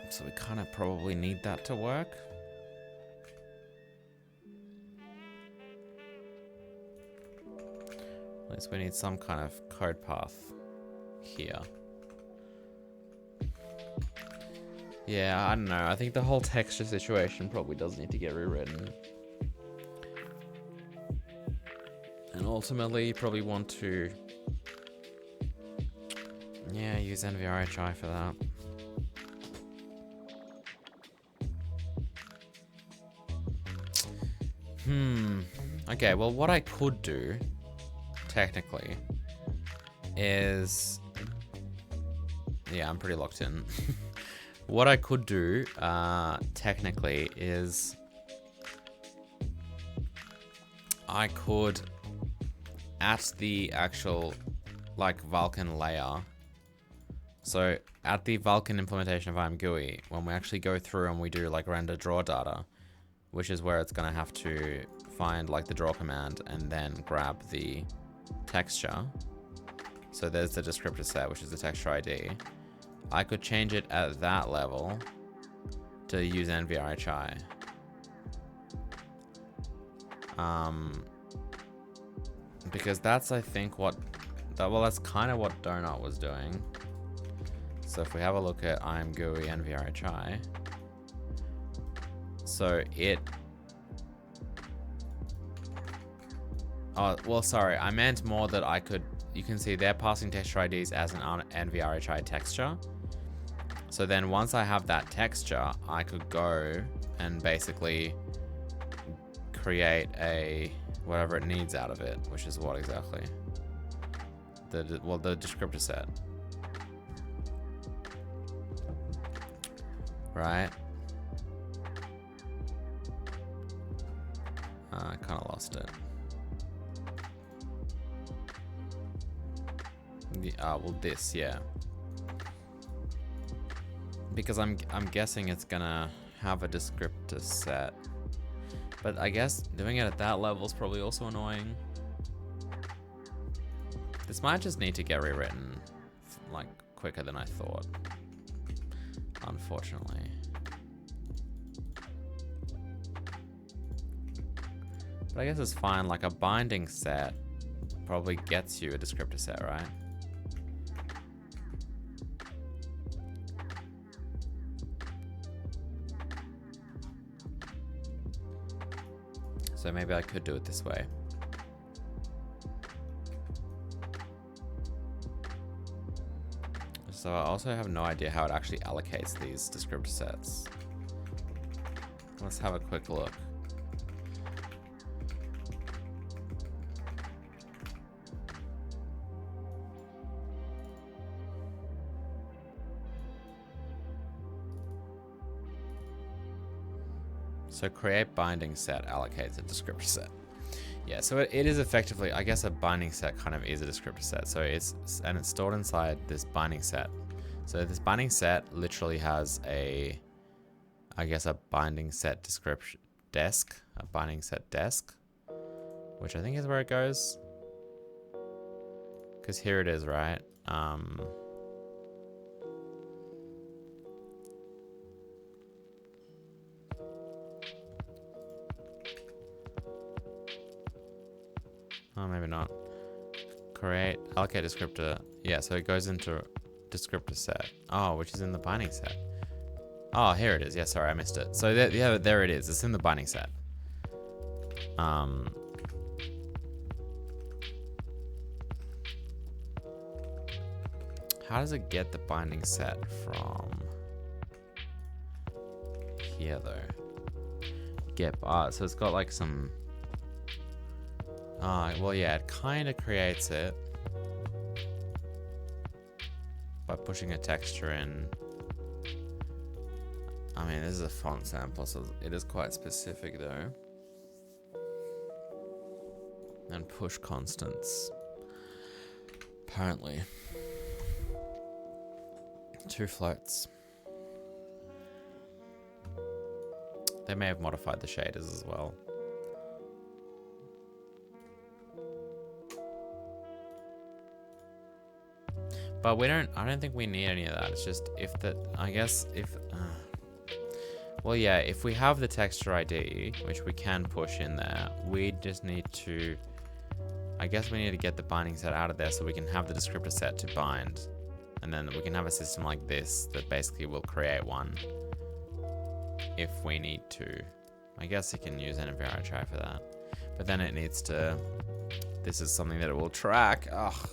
So we kind of probably need that to work. At least we need some kind of code path here. Yeah, I don't know. I think the whole texture situation probably does need to get rewritten. And ultimately, you probably want to, yeah, use NVRHI for that. Okay, well, what I could do, technically, is... Yeah, I'm pretty locked in. What I could do, technically, is... I could, at the actual, like, Vulkan layer... So, at the Vulkan implementation of IMGUI, when we actually go through and we do, like, render draw data, which is where it's going to have to find like the draw command and then grab the texture. So there's the descriptor set, which is the texture ID. I could change it at that level to use NVRHI. Because that's, I think, that's kind of what Donut was doing. So if we have a look at IMGUI NVRHI, so it... Oh, well, sorry. I meant more that I could... You can see they're passing texture IDs as an NVRHI texture. So then once I have that texture, I could go and basically create a... whatever it needs out of it, which is what exactly? The descriptor set. Right? I kind of lost it. Well, this, yeah. Because I'm guessing it's gonna have a descriptor set. But I guess doing it at that level is probably also annoying. This might just need to get rewritten, like, quicker than I thought. Unfortunately. But I guess it's fine, like a binding set probably gets you a descriptor set, right? So maybe I could do it this way. So I also have no idea how it actually allocates these descriptor sets. Let's have a quick look. So create binding set allocates a descriptor set. Yeah, so it is effectively, I guess a binding set kind of is a descriptor set. So it's stored inside this binding set. So this binding set literally has a, I guess a binding set description desk, a binding set desk, which I think is where it goes. Because here it is, right? Oh, maybe not. Create, allocate descriptor. Yeah, so it goes into descriptor set. Oh, which is in the binding set. Oh, here it is. Yeah, sorry, I missed it. So yeah, there it is. It's in the binding set. How does it get the binding set from here though? Get so it's got like some. Well, yeah, it kind of creates it by pushing a texture in. I mean, this is a font sample, so it is quite specific though. And push constants. Apparently. 2 floats. They may have modified the shaders as well. But I don't think we need any of that. It's just if well, yeah, if we have the texture ID, which we can push in there, we just need to, I guess we need to get the binding set out of there so we can have the descriptor set to bind. And then we can have a system like this that basically will create one if we need to. I guess you can use NVRHI for that. But then it needs to, this is something that it will track. Ugh.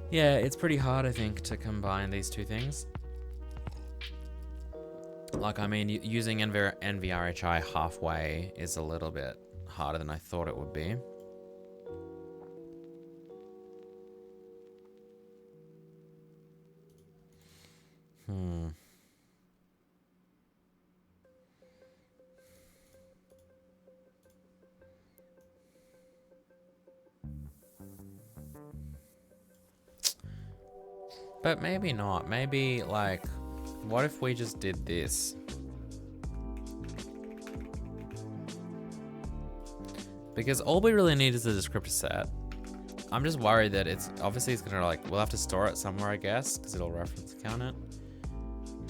Yeah, it's pretty hard, I think, to combine these two things. Like, I mean, using NVRHI halfway is a little bit harder than I thought it would be. But maybe not. Maybe, like, what if we just did this? Because all we really need is a descriptor set. I'm just worried that it's gonna, like, we'll have to store it somewhere, I guess, because it'll reference count it.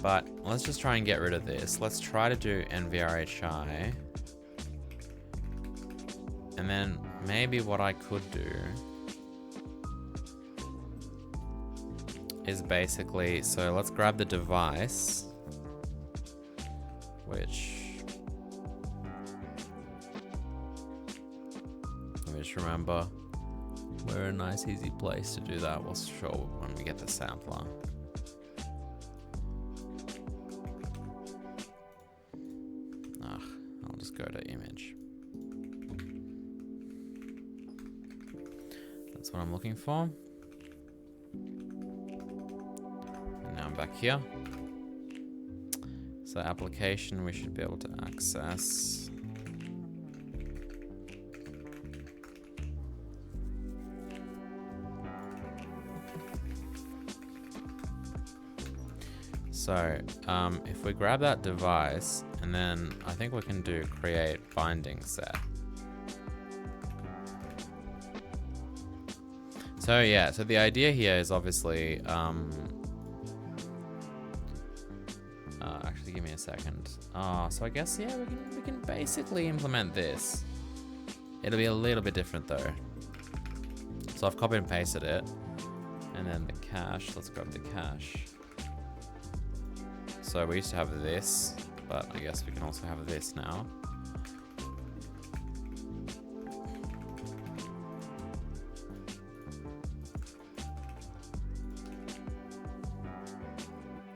But let's just try and get rid of this. Let's try to do NVRHI. And then maybe what I could do is basically, so let's grab the device, which, let me just remember where a nice easy place to do that. We'll show when we get the sampler. I'll just go to image. That's what I'm looking for. Back here. So application we should be able to access. So if we grab that device and then I think we can do create binding set. So yeah, so the idea here is obviously actually give me a second. So I guess yeah, we can basically implement this. It'll be a little bit different though. So I've copied and pasted it. And then the cache, let's grab the cache. So we used to have this, but I guess we can also have this now.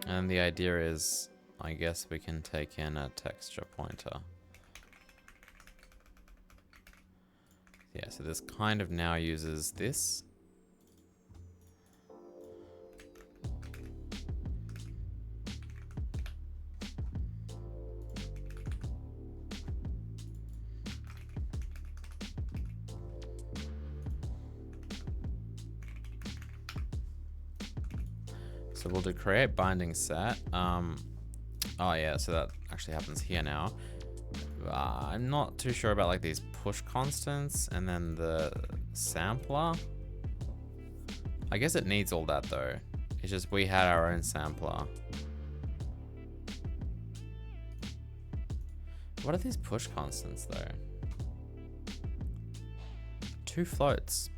And the idea is I guess we can take in a texture pointer. Yeah, so this kind of now uses this. So we'll do create binding set. Oh yeah, so that actually happens here now. I'm not too sure about like these push constants and then the sampler. I guess it needs all that though. It's just we had our own sampler. What are these push constants though? 2 floats.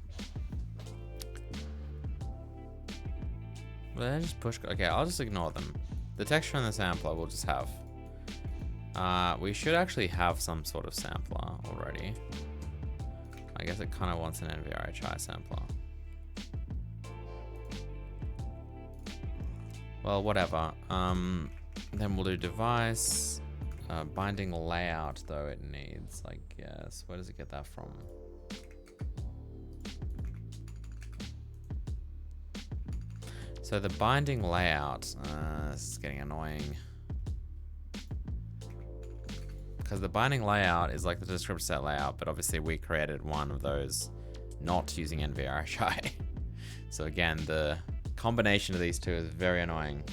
Well, I just push. Okay, I'll just ignore them. The texture and the sampler we'll just have. We should actually have some sort of sampler already. I guess it kind of wants an NVRHI sampler. Well, whatever. Then we'll do device. Binding layout, though, it needs, I guess. Where does it get that from? So the binding layout, this is getting annoying. Because the binding layout is like the descriptor set layout, but obviously we created one of those not using NVRHI. So again, the combination of these two is very annoying.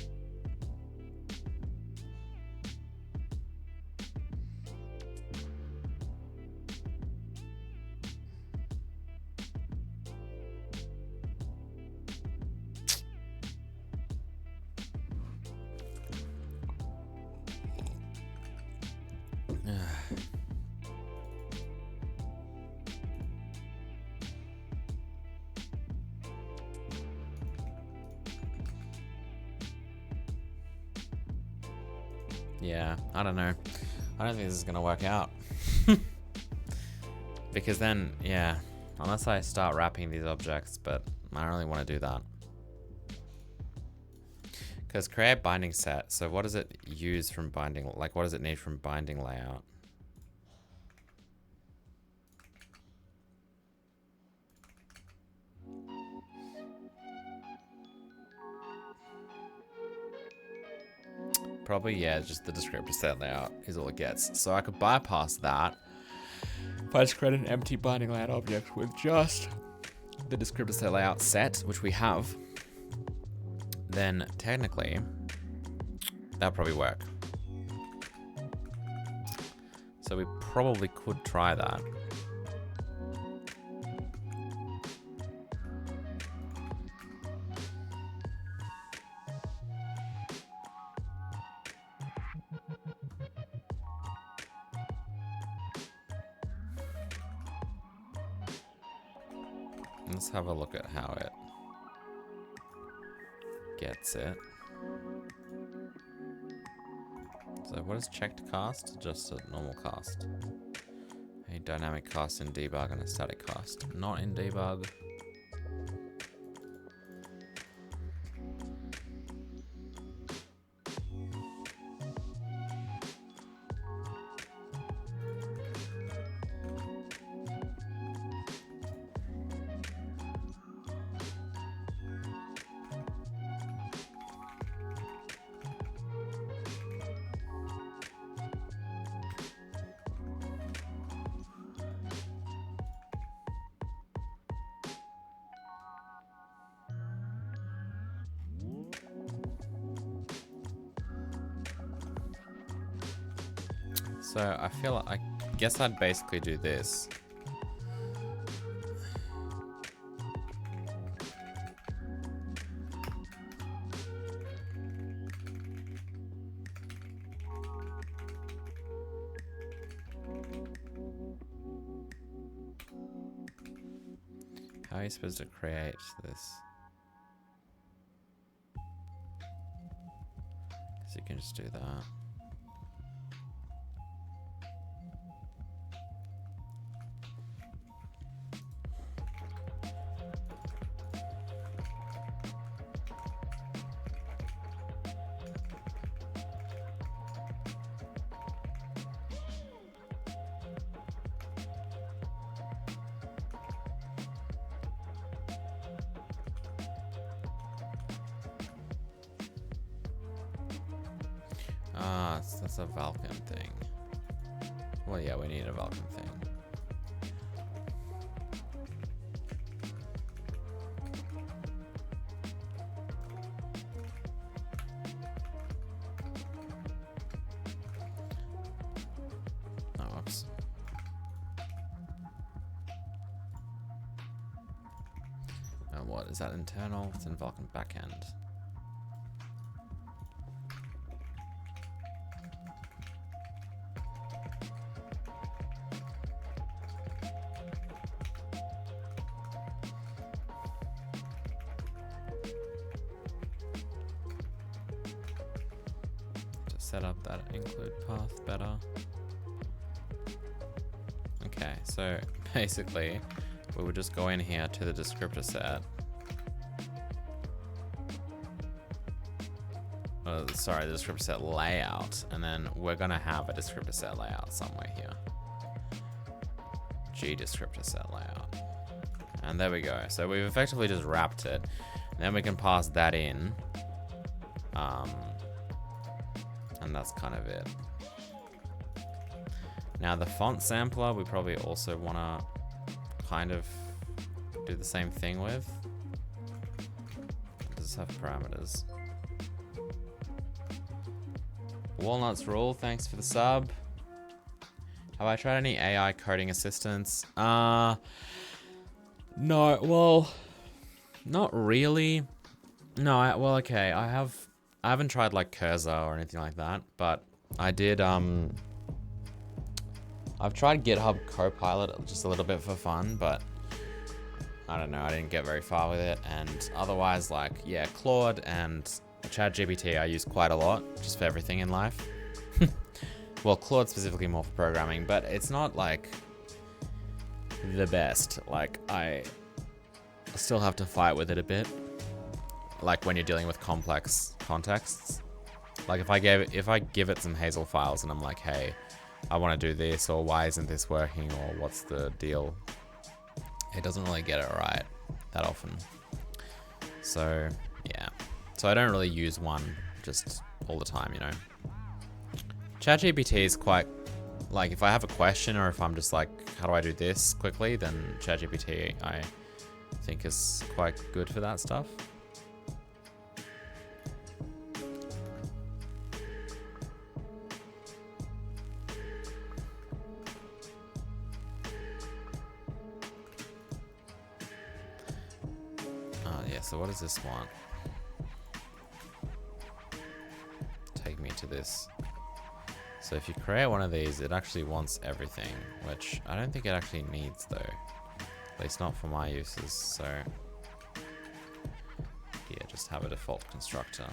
Yeah, I don't know. I don't think this is gonna work out. Because then, yeah, unless I start wrapping these objects, but I don't really want to do that. Because create binding set, so what does it use from binding, like what does it need from binding layout? Probably, yeah, just the descriptor set layout is all it gets. So I could bypass that if I just create an empty binding layout object with just the descriptor set layout set, which we have, then technically that'll probably work. So we probably could try that. Let's have a look at how it gets it. So what is checked cast? Just a normal cast. A dynamic cast in debug and a static cast. Not in debug. So I feel like, I guess I'd basically do this. How are you supposed to create this? So you can just do that. That's a Vulkan thing. Well, yeah, we need a Vulkan thing. Oh, whoops. And what is that internal? It's in Vulkan backend. Set up that include path better. Okay, so basically we would just go in here to the descriptor set. Sorry, the descriptor set layout, and then we're gonna have a descriptor set layout somewhere here. G descriptor set layout. And there we go. So we've effectively just wrapped it. And then we can pass that in. And that's kind of it. Now the font sampler, we probably also want to kind of do the same thing with. Does this have parameters? Walnuts Rule, thanks for the sub. Have I tried any AI coding assistants? No, well, not really. No, well, okay, I haven't tried like Cursor or anything like that, but I did, I've tried GitHub Copilot just a little bit for fun, but I don't know, I didn't get very far with it. And otherwise, like, yeah, Claude and ChatGPT I use quite a lot, just for everything in life. Well, Claude specifically more for programming, but it's not like the best. Like, I still have to fight with it a bit. Like when you're dealing with complex contexts. Like if I give it some Hazel files and I'm like, hey, I want to do this, or why isn't this working, or what's the deal? It doesn't really get it right that often. So yeah. So I don't really use one just all the time, you know. ChatGPT is quite, like if I have a question or if I'm just like, how do I do this quickly, then ChatGPT I think is quite good for that stuff. So what does this want? Take me to this. So if you create one of these, it actually wants everything, which I don't think it actually needs though. At least not for my uses, so yeah, just have a default constructor.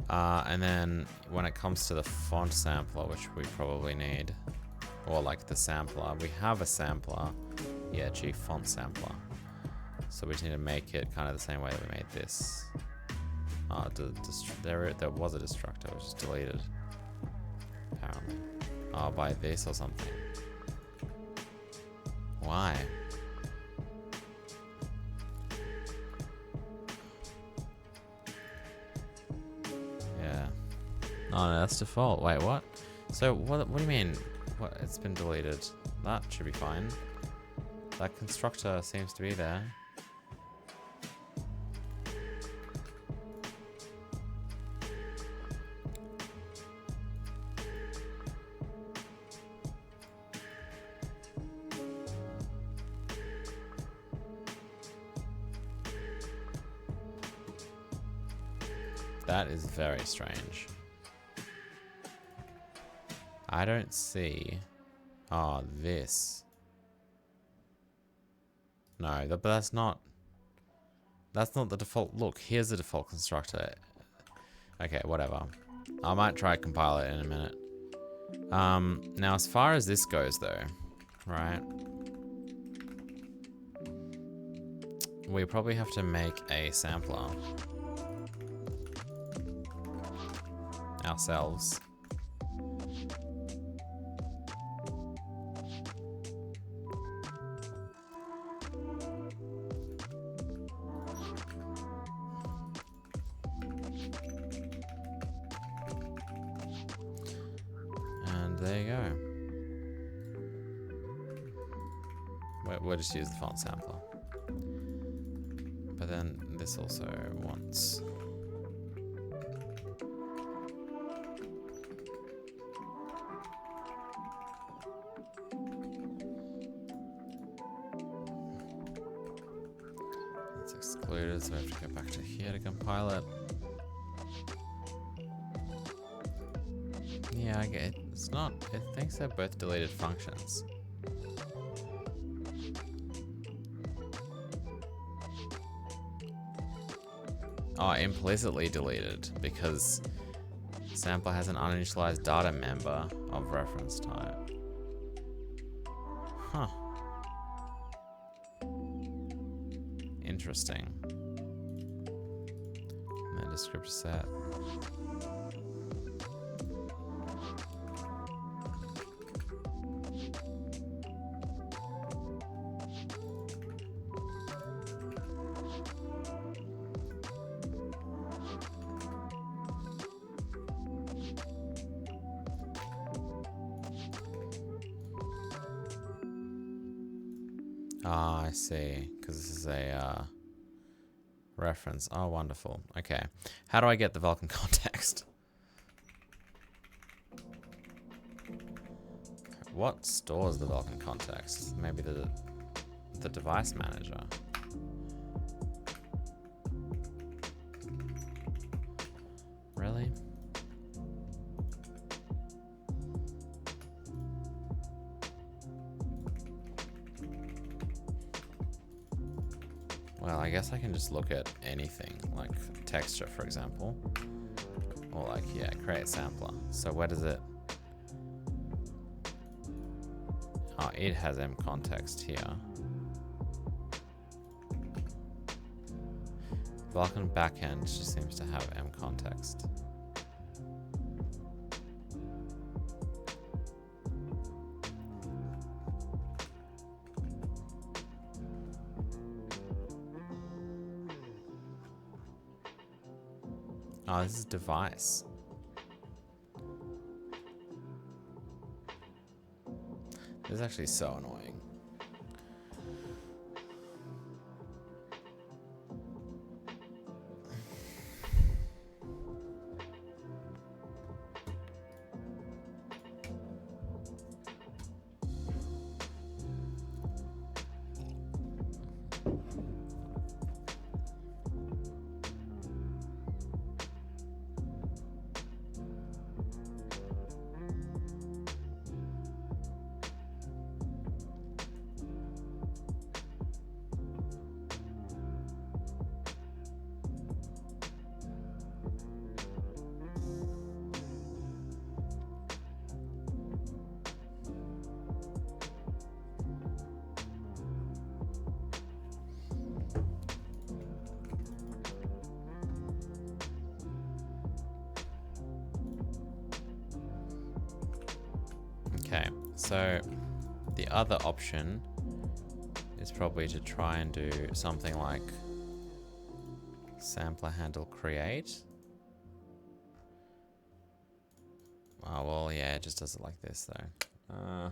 And then when it comes to the font sampler, which we probably need, or like the sampler, we have a sampler. Yeah, G font sampler. So we just need to make it kind of the same way that we made this. There was a destructor which is deleted. Apparently. Oh, by this or something. Why? Yeah. Oh no, that's default. Wait, what? So what do you mean? What? It's been deleted. That should be fine. That constructor seems to be there. That is very strange. I don't see... Oh, this. No, but that's not... That's not the default... Look, here's the default constructor. Okay, whatever. I might try to compile it in a minute. Now, as far as this goes, though, right? We probably have to make a sampler. Ourselves. there you go. We'll just use the font sampler. But then this also wants... It's excluded, so I have to go back to here to compile it. Yeah, I get it. It's not... It thinks they're both deleted functions. Oh, implicitly deleted because sampler has an uninitialized data member of reference type. Huh. Interesting. And then descriptor set. Ah, I see. Because this is a reference. Oh, wonderful. Okay. How do I get the Vulkan context? What stores the Vulkan context? Maybe the device manager. Really? Well, I guess I can just look at anything, like texture, for example. Or like, yeah, create sampler. So where does it... Oh, it has M context here. Vulkan backend just seems to have M context. Oh, this is device. This is actually so annoying. Okay, so the other option is probably to try and do something like sampler handle create. Oh, well, yeah, it just does it like this, though.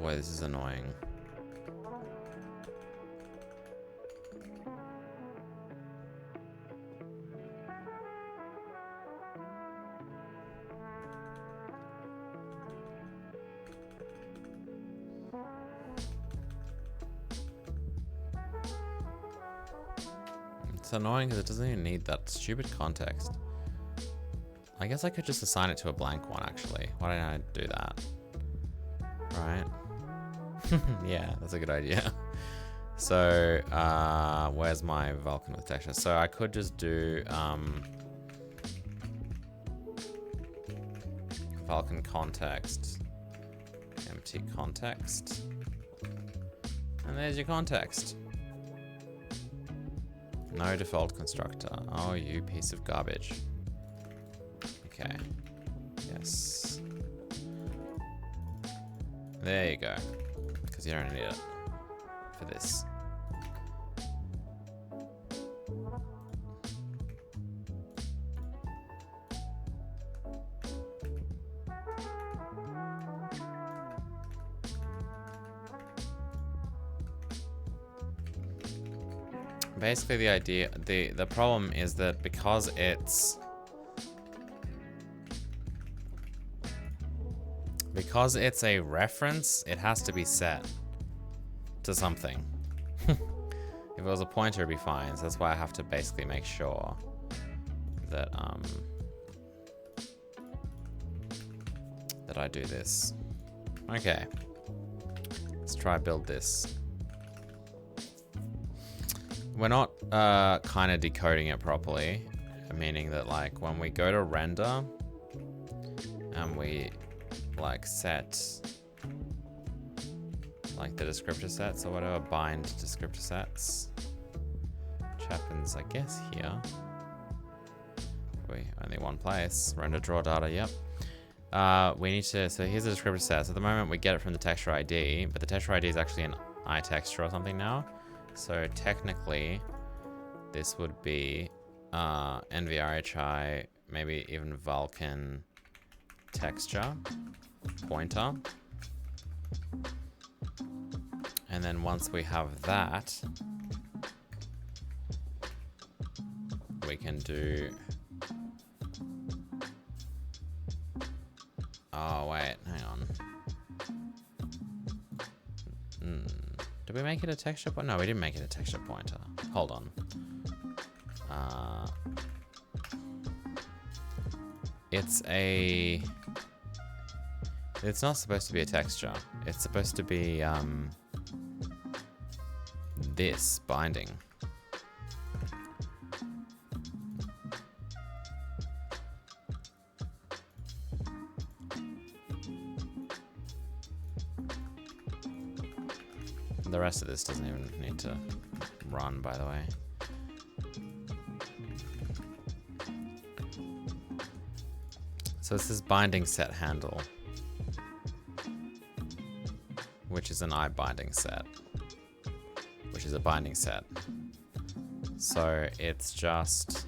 Boy, this is annoying. It's annoying because it doesn't even need that stupid context. I guess I could just assign it to a blank one, actually. Why don't I do that? Right? Yeah, that's a good idea. So, where's my Vulkan with texture? So I could just do Vulkan context, empty context, and there's your context. No default constructor. Oh, you piece of garbage. Okay. Yes. There you go. Because you don't need it for this. basically the idea, the problem is that because it's a reference, it has to be set to something. If it was a pointer, it'd be fine. So that's why I have to basically make sure that that I do this. Okay. Let's try build this. We're not kind of decoding it properly, meaning that like when we go to render and we like set like the descriptor sets or whatever, bind descriptor sets, which happens I guess here. Only one place, render draw data, yep. We need to, so here's the descriptor set. So at the moment we get it from the texture ID, but the texture ID is actually an iTexture or something now. So technically this would be NVRHI, maybe even Vulkan texture pointer. And then once we have that, we can do, oh wait, hang on. Did we make it a texture pointer? No, we didn't make it a texture pointer. Hold on. It's not supposed to be a texture. It's supposed to be this binding. The rest of this doesn't even need to run, by the way. So this is binding set handle, which is an I binding set, which is a binding set. So it's just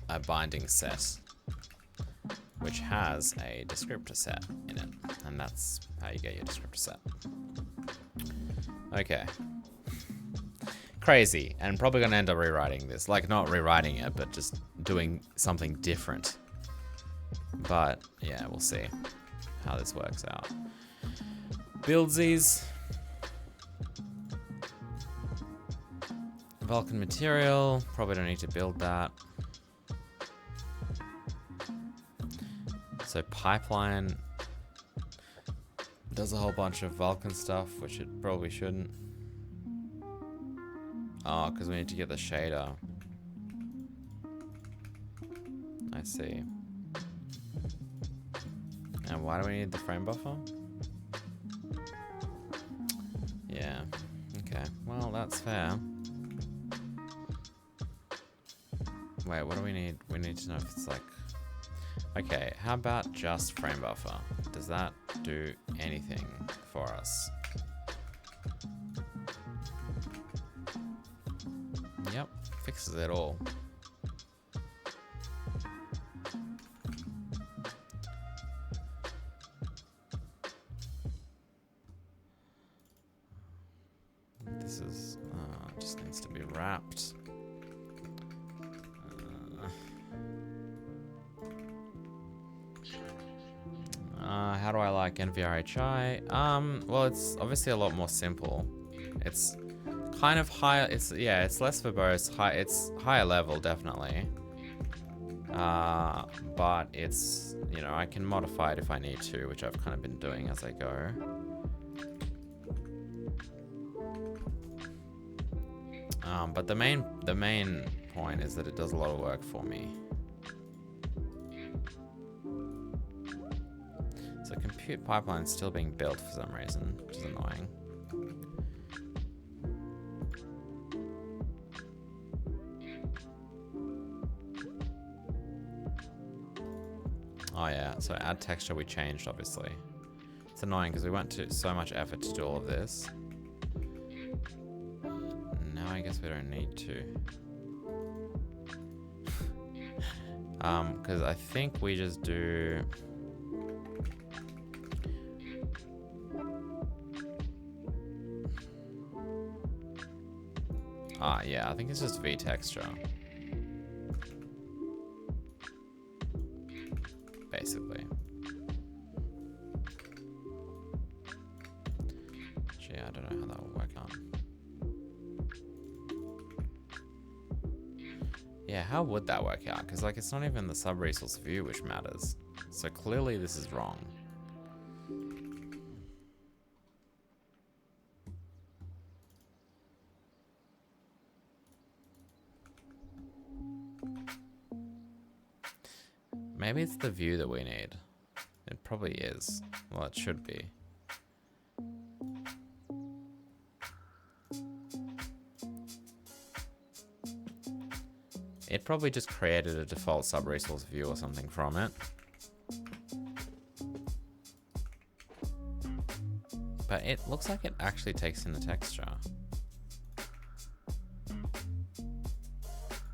a binding set which has a descriptor set in it, and that's how you get your descriptor set. Okay. Crazy, and probably gonna end up rewriting this. Like, not rewriting it, but just doing something different. But yeah, we'll see how this works out. Buildsies. Vulkan material, probably don't need to build that. So pipeline does a whole bunch of Vulkan stuff, which it probably shouldn't. Oh, because we need to get the shader. I see. And why do we need the frame buffer? Yeah, okay. Well, that's fair. Wait, what do we need? We need to know if it's like... Okay, how about just frame buffer? Does that do anything for us? Yep, fixes it all. This is, just needs to be wrapped. How do I like NVRHI? Well, it's obviously a lot more simple. It's kind of higher. It's less verbose. It's higher level, definitely. But it's, you know, I can modify it if I need to, which I've kind of been doing as I go. But the main point is that it does a lot of work for me. So compute pipeline is still being built for some reason, which is annoying. Oh yeah, so add texture we changed, obviously. It's annoying because we went to so much effort to do all of this. Now I guess we don't need to. Because I think we just do... Ah, yeah, I think it's just V-texture. Basically. Gee, I don't know how that will work out. Yeah, how would that work out? Because, like, it's not even the sub-resource view which matters. So clearly this is wrong. Maybe it's the view that we need. It probably is. Well, it should be. It probably just created a default sub-resource view or something from it. But it looks like it actually takes in the texture.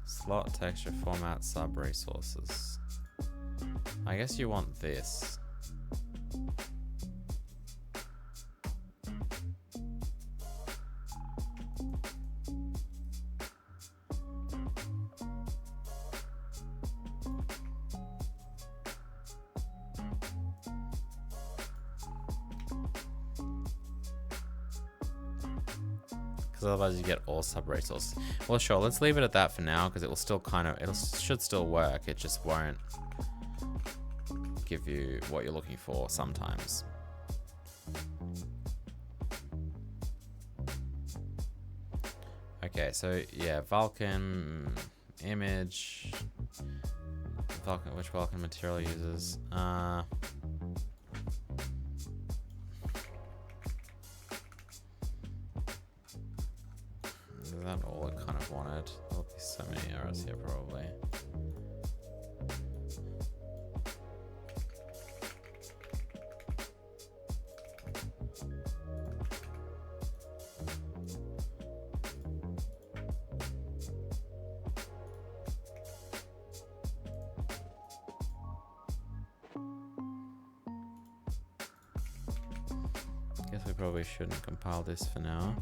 Slot texture format sub-resources. I guess you want this. Otherwise you get all sub-resources. Well, sure, let's leave it at that for now, because it will still should still work. It just won't give you what you're looking for sometimes. Okay, so yeah, Vulkan image. Vulkan, which Vulkan material uses? Is that all it kind of wanted? There'll be so many errors here probably. Guess we probably shouldn't compile this for now.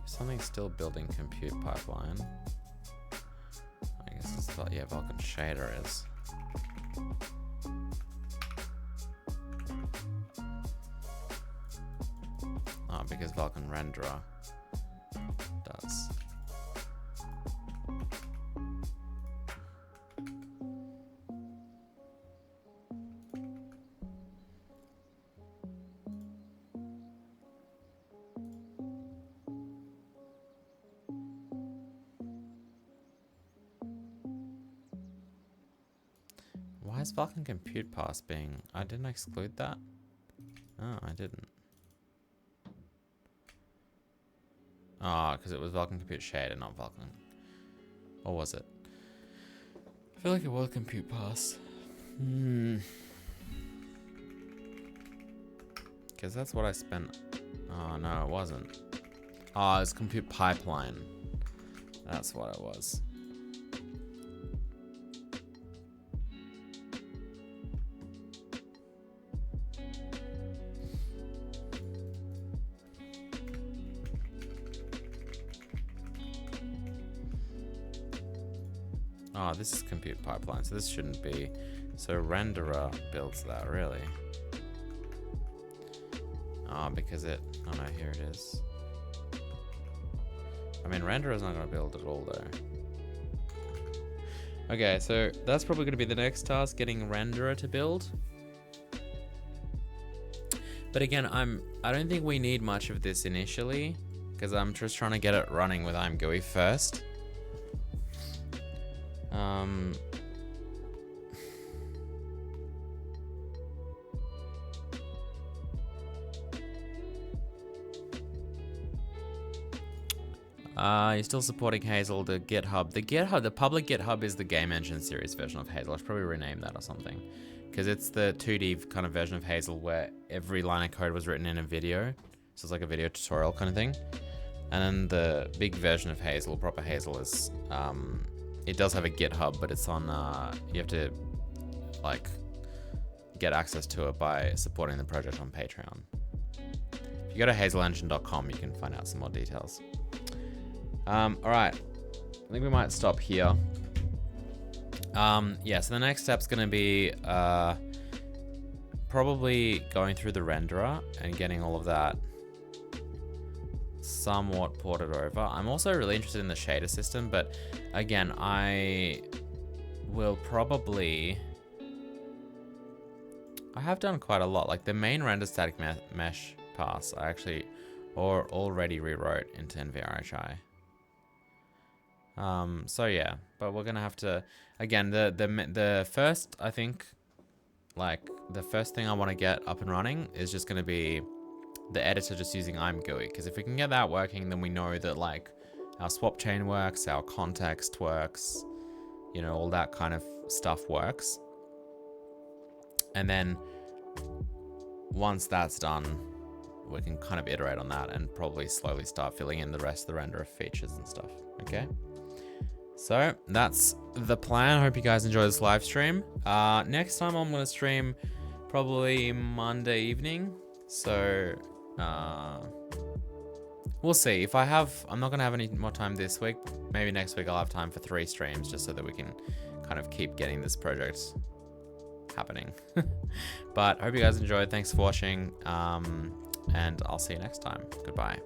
Something's still building compute pipeline. I guess it's thought, yeah, Vulkan shader is. Oh, because Vulkan renderer does. Why is Vulkan compute pass being... I didn't exclude that? Oh, I didn't. Ah, because it was Vulkan compute shader, not Vulkan. Or was it? I feel like it was compute pass. Because that's what I spent... Oh, no, it wasn't. Oh, it's compute pipeline. That's what it was. Oh, this is compute pipeline, so this shouldn't be. So renderer builds that, really. Oh, because it... Oh no, here it is. I mean, renderer's not going to build at all, though. Okay, so that's probably going to be the next task, getting renderer to build. But again, I don't think we need much of this initially, because I'm just trying to get it running with ImGUI first. You're still supporting Hazel, the GitHub. The public GitHub is the game engine series version of Hazel. I should probably rename that or something. Because it's the 2D kind of version of Hazel where every line of code was written in a video. So it's like a video tutorial kind of thing. And then the big version of Hazel, proper Hazel, is it does have a GitHub, but it's on you have to like get access to it by supporting the project on Patreon. If you go to hazelengine.com, you can find out some more details. All right, I think we might stop here. Yeah, so the next step's gonna be probably going through the renderer and getting all of that somewhat ported over. I'm also really interested in the shader system, but again, I will probably... I have done quite a lot. Like the main render static mesh pass, I actually already rewrote into NVRHI. So yeah, but we're gonna have to, again, the first, I think, like the first thing I want to get up and running is just gonna be the editor just using ImGUI, because if we can get that working, then we know that like our swap chain works, our context works, you know, all that kind of stuff works. And then once that's done, we can kind of iterate on that and probably slowly start filling in the rest of the renderer features and stuff. Okay. So that's the plan. I hope you guys enjoy this live stream. Next time I'm going to stream probably Monday evening. So we'll see. If I have, I'm not going to have any more time this week. Maybe next week I'll have time for 3 streams just so that we can kind of keep getting this project happening. But I hope you guys enjoyed. Thanks for watching. And I'll see you next time. Goodbye.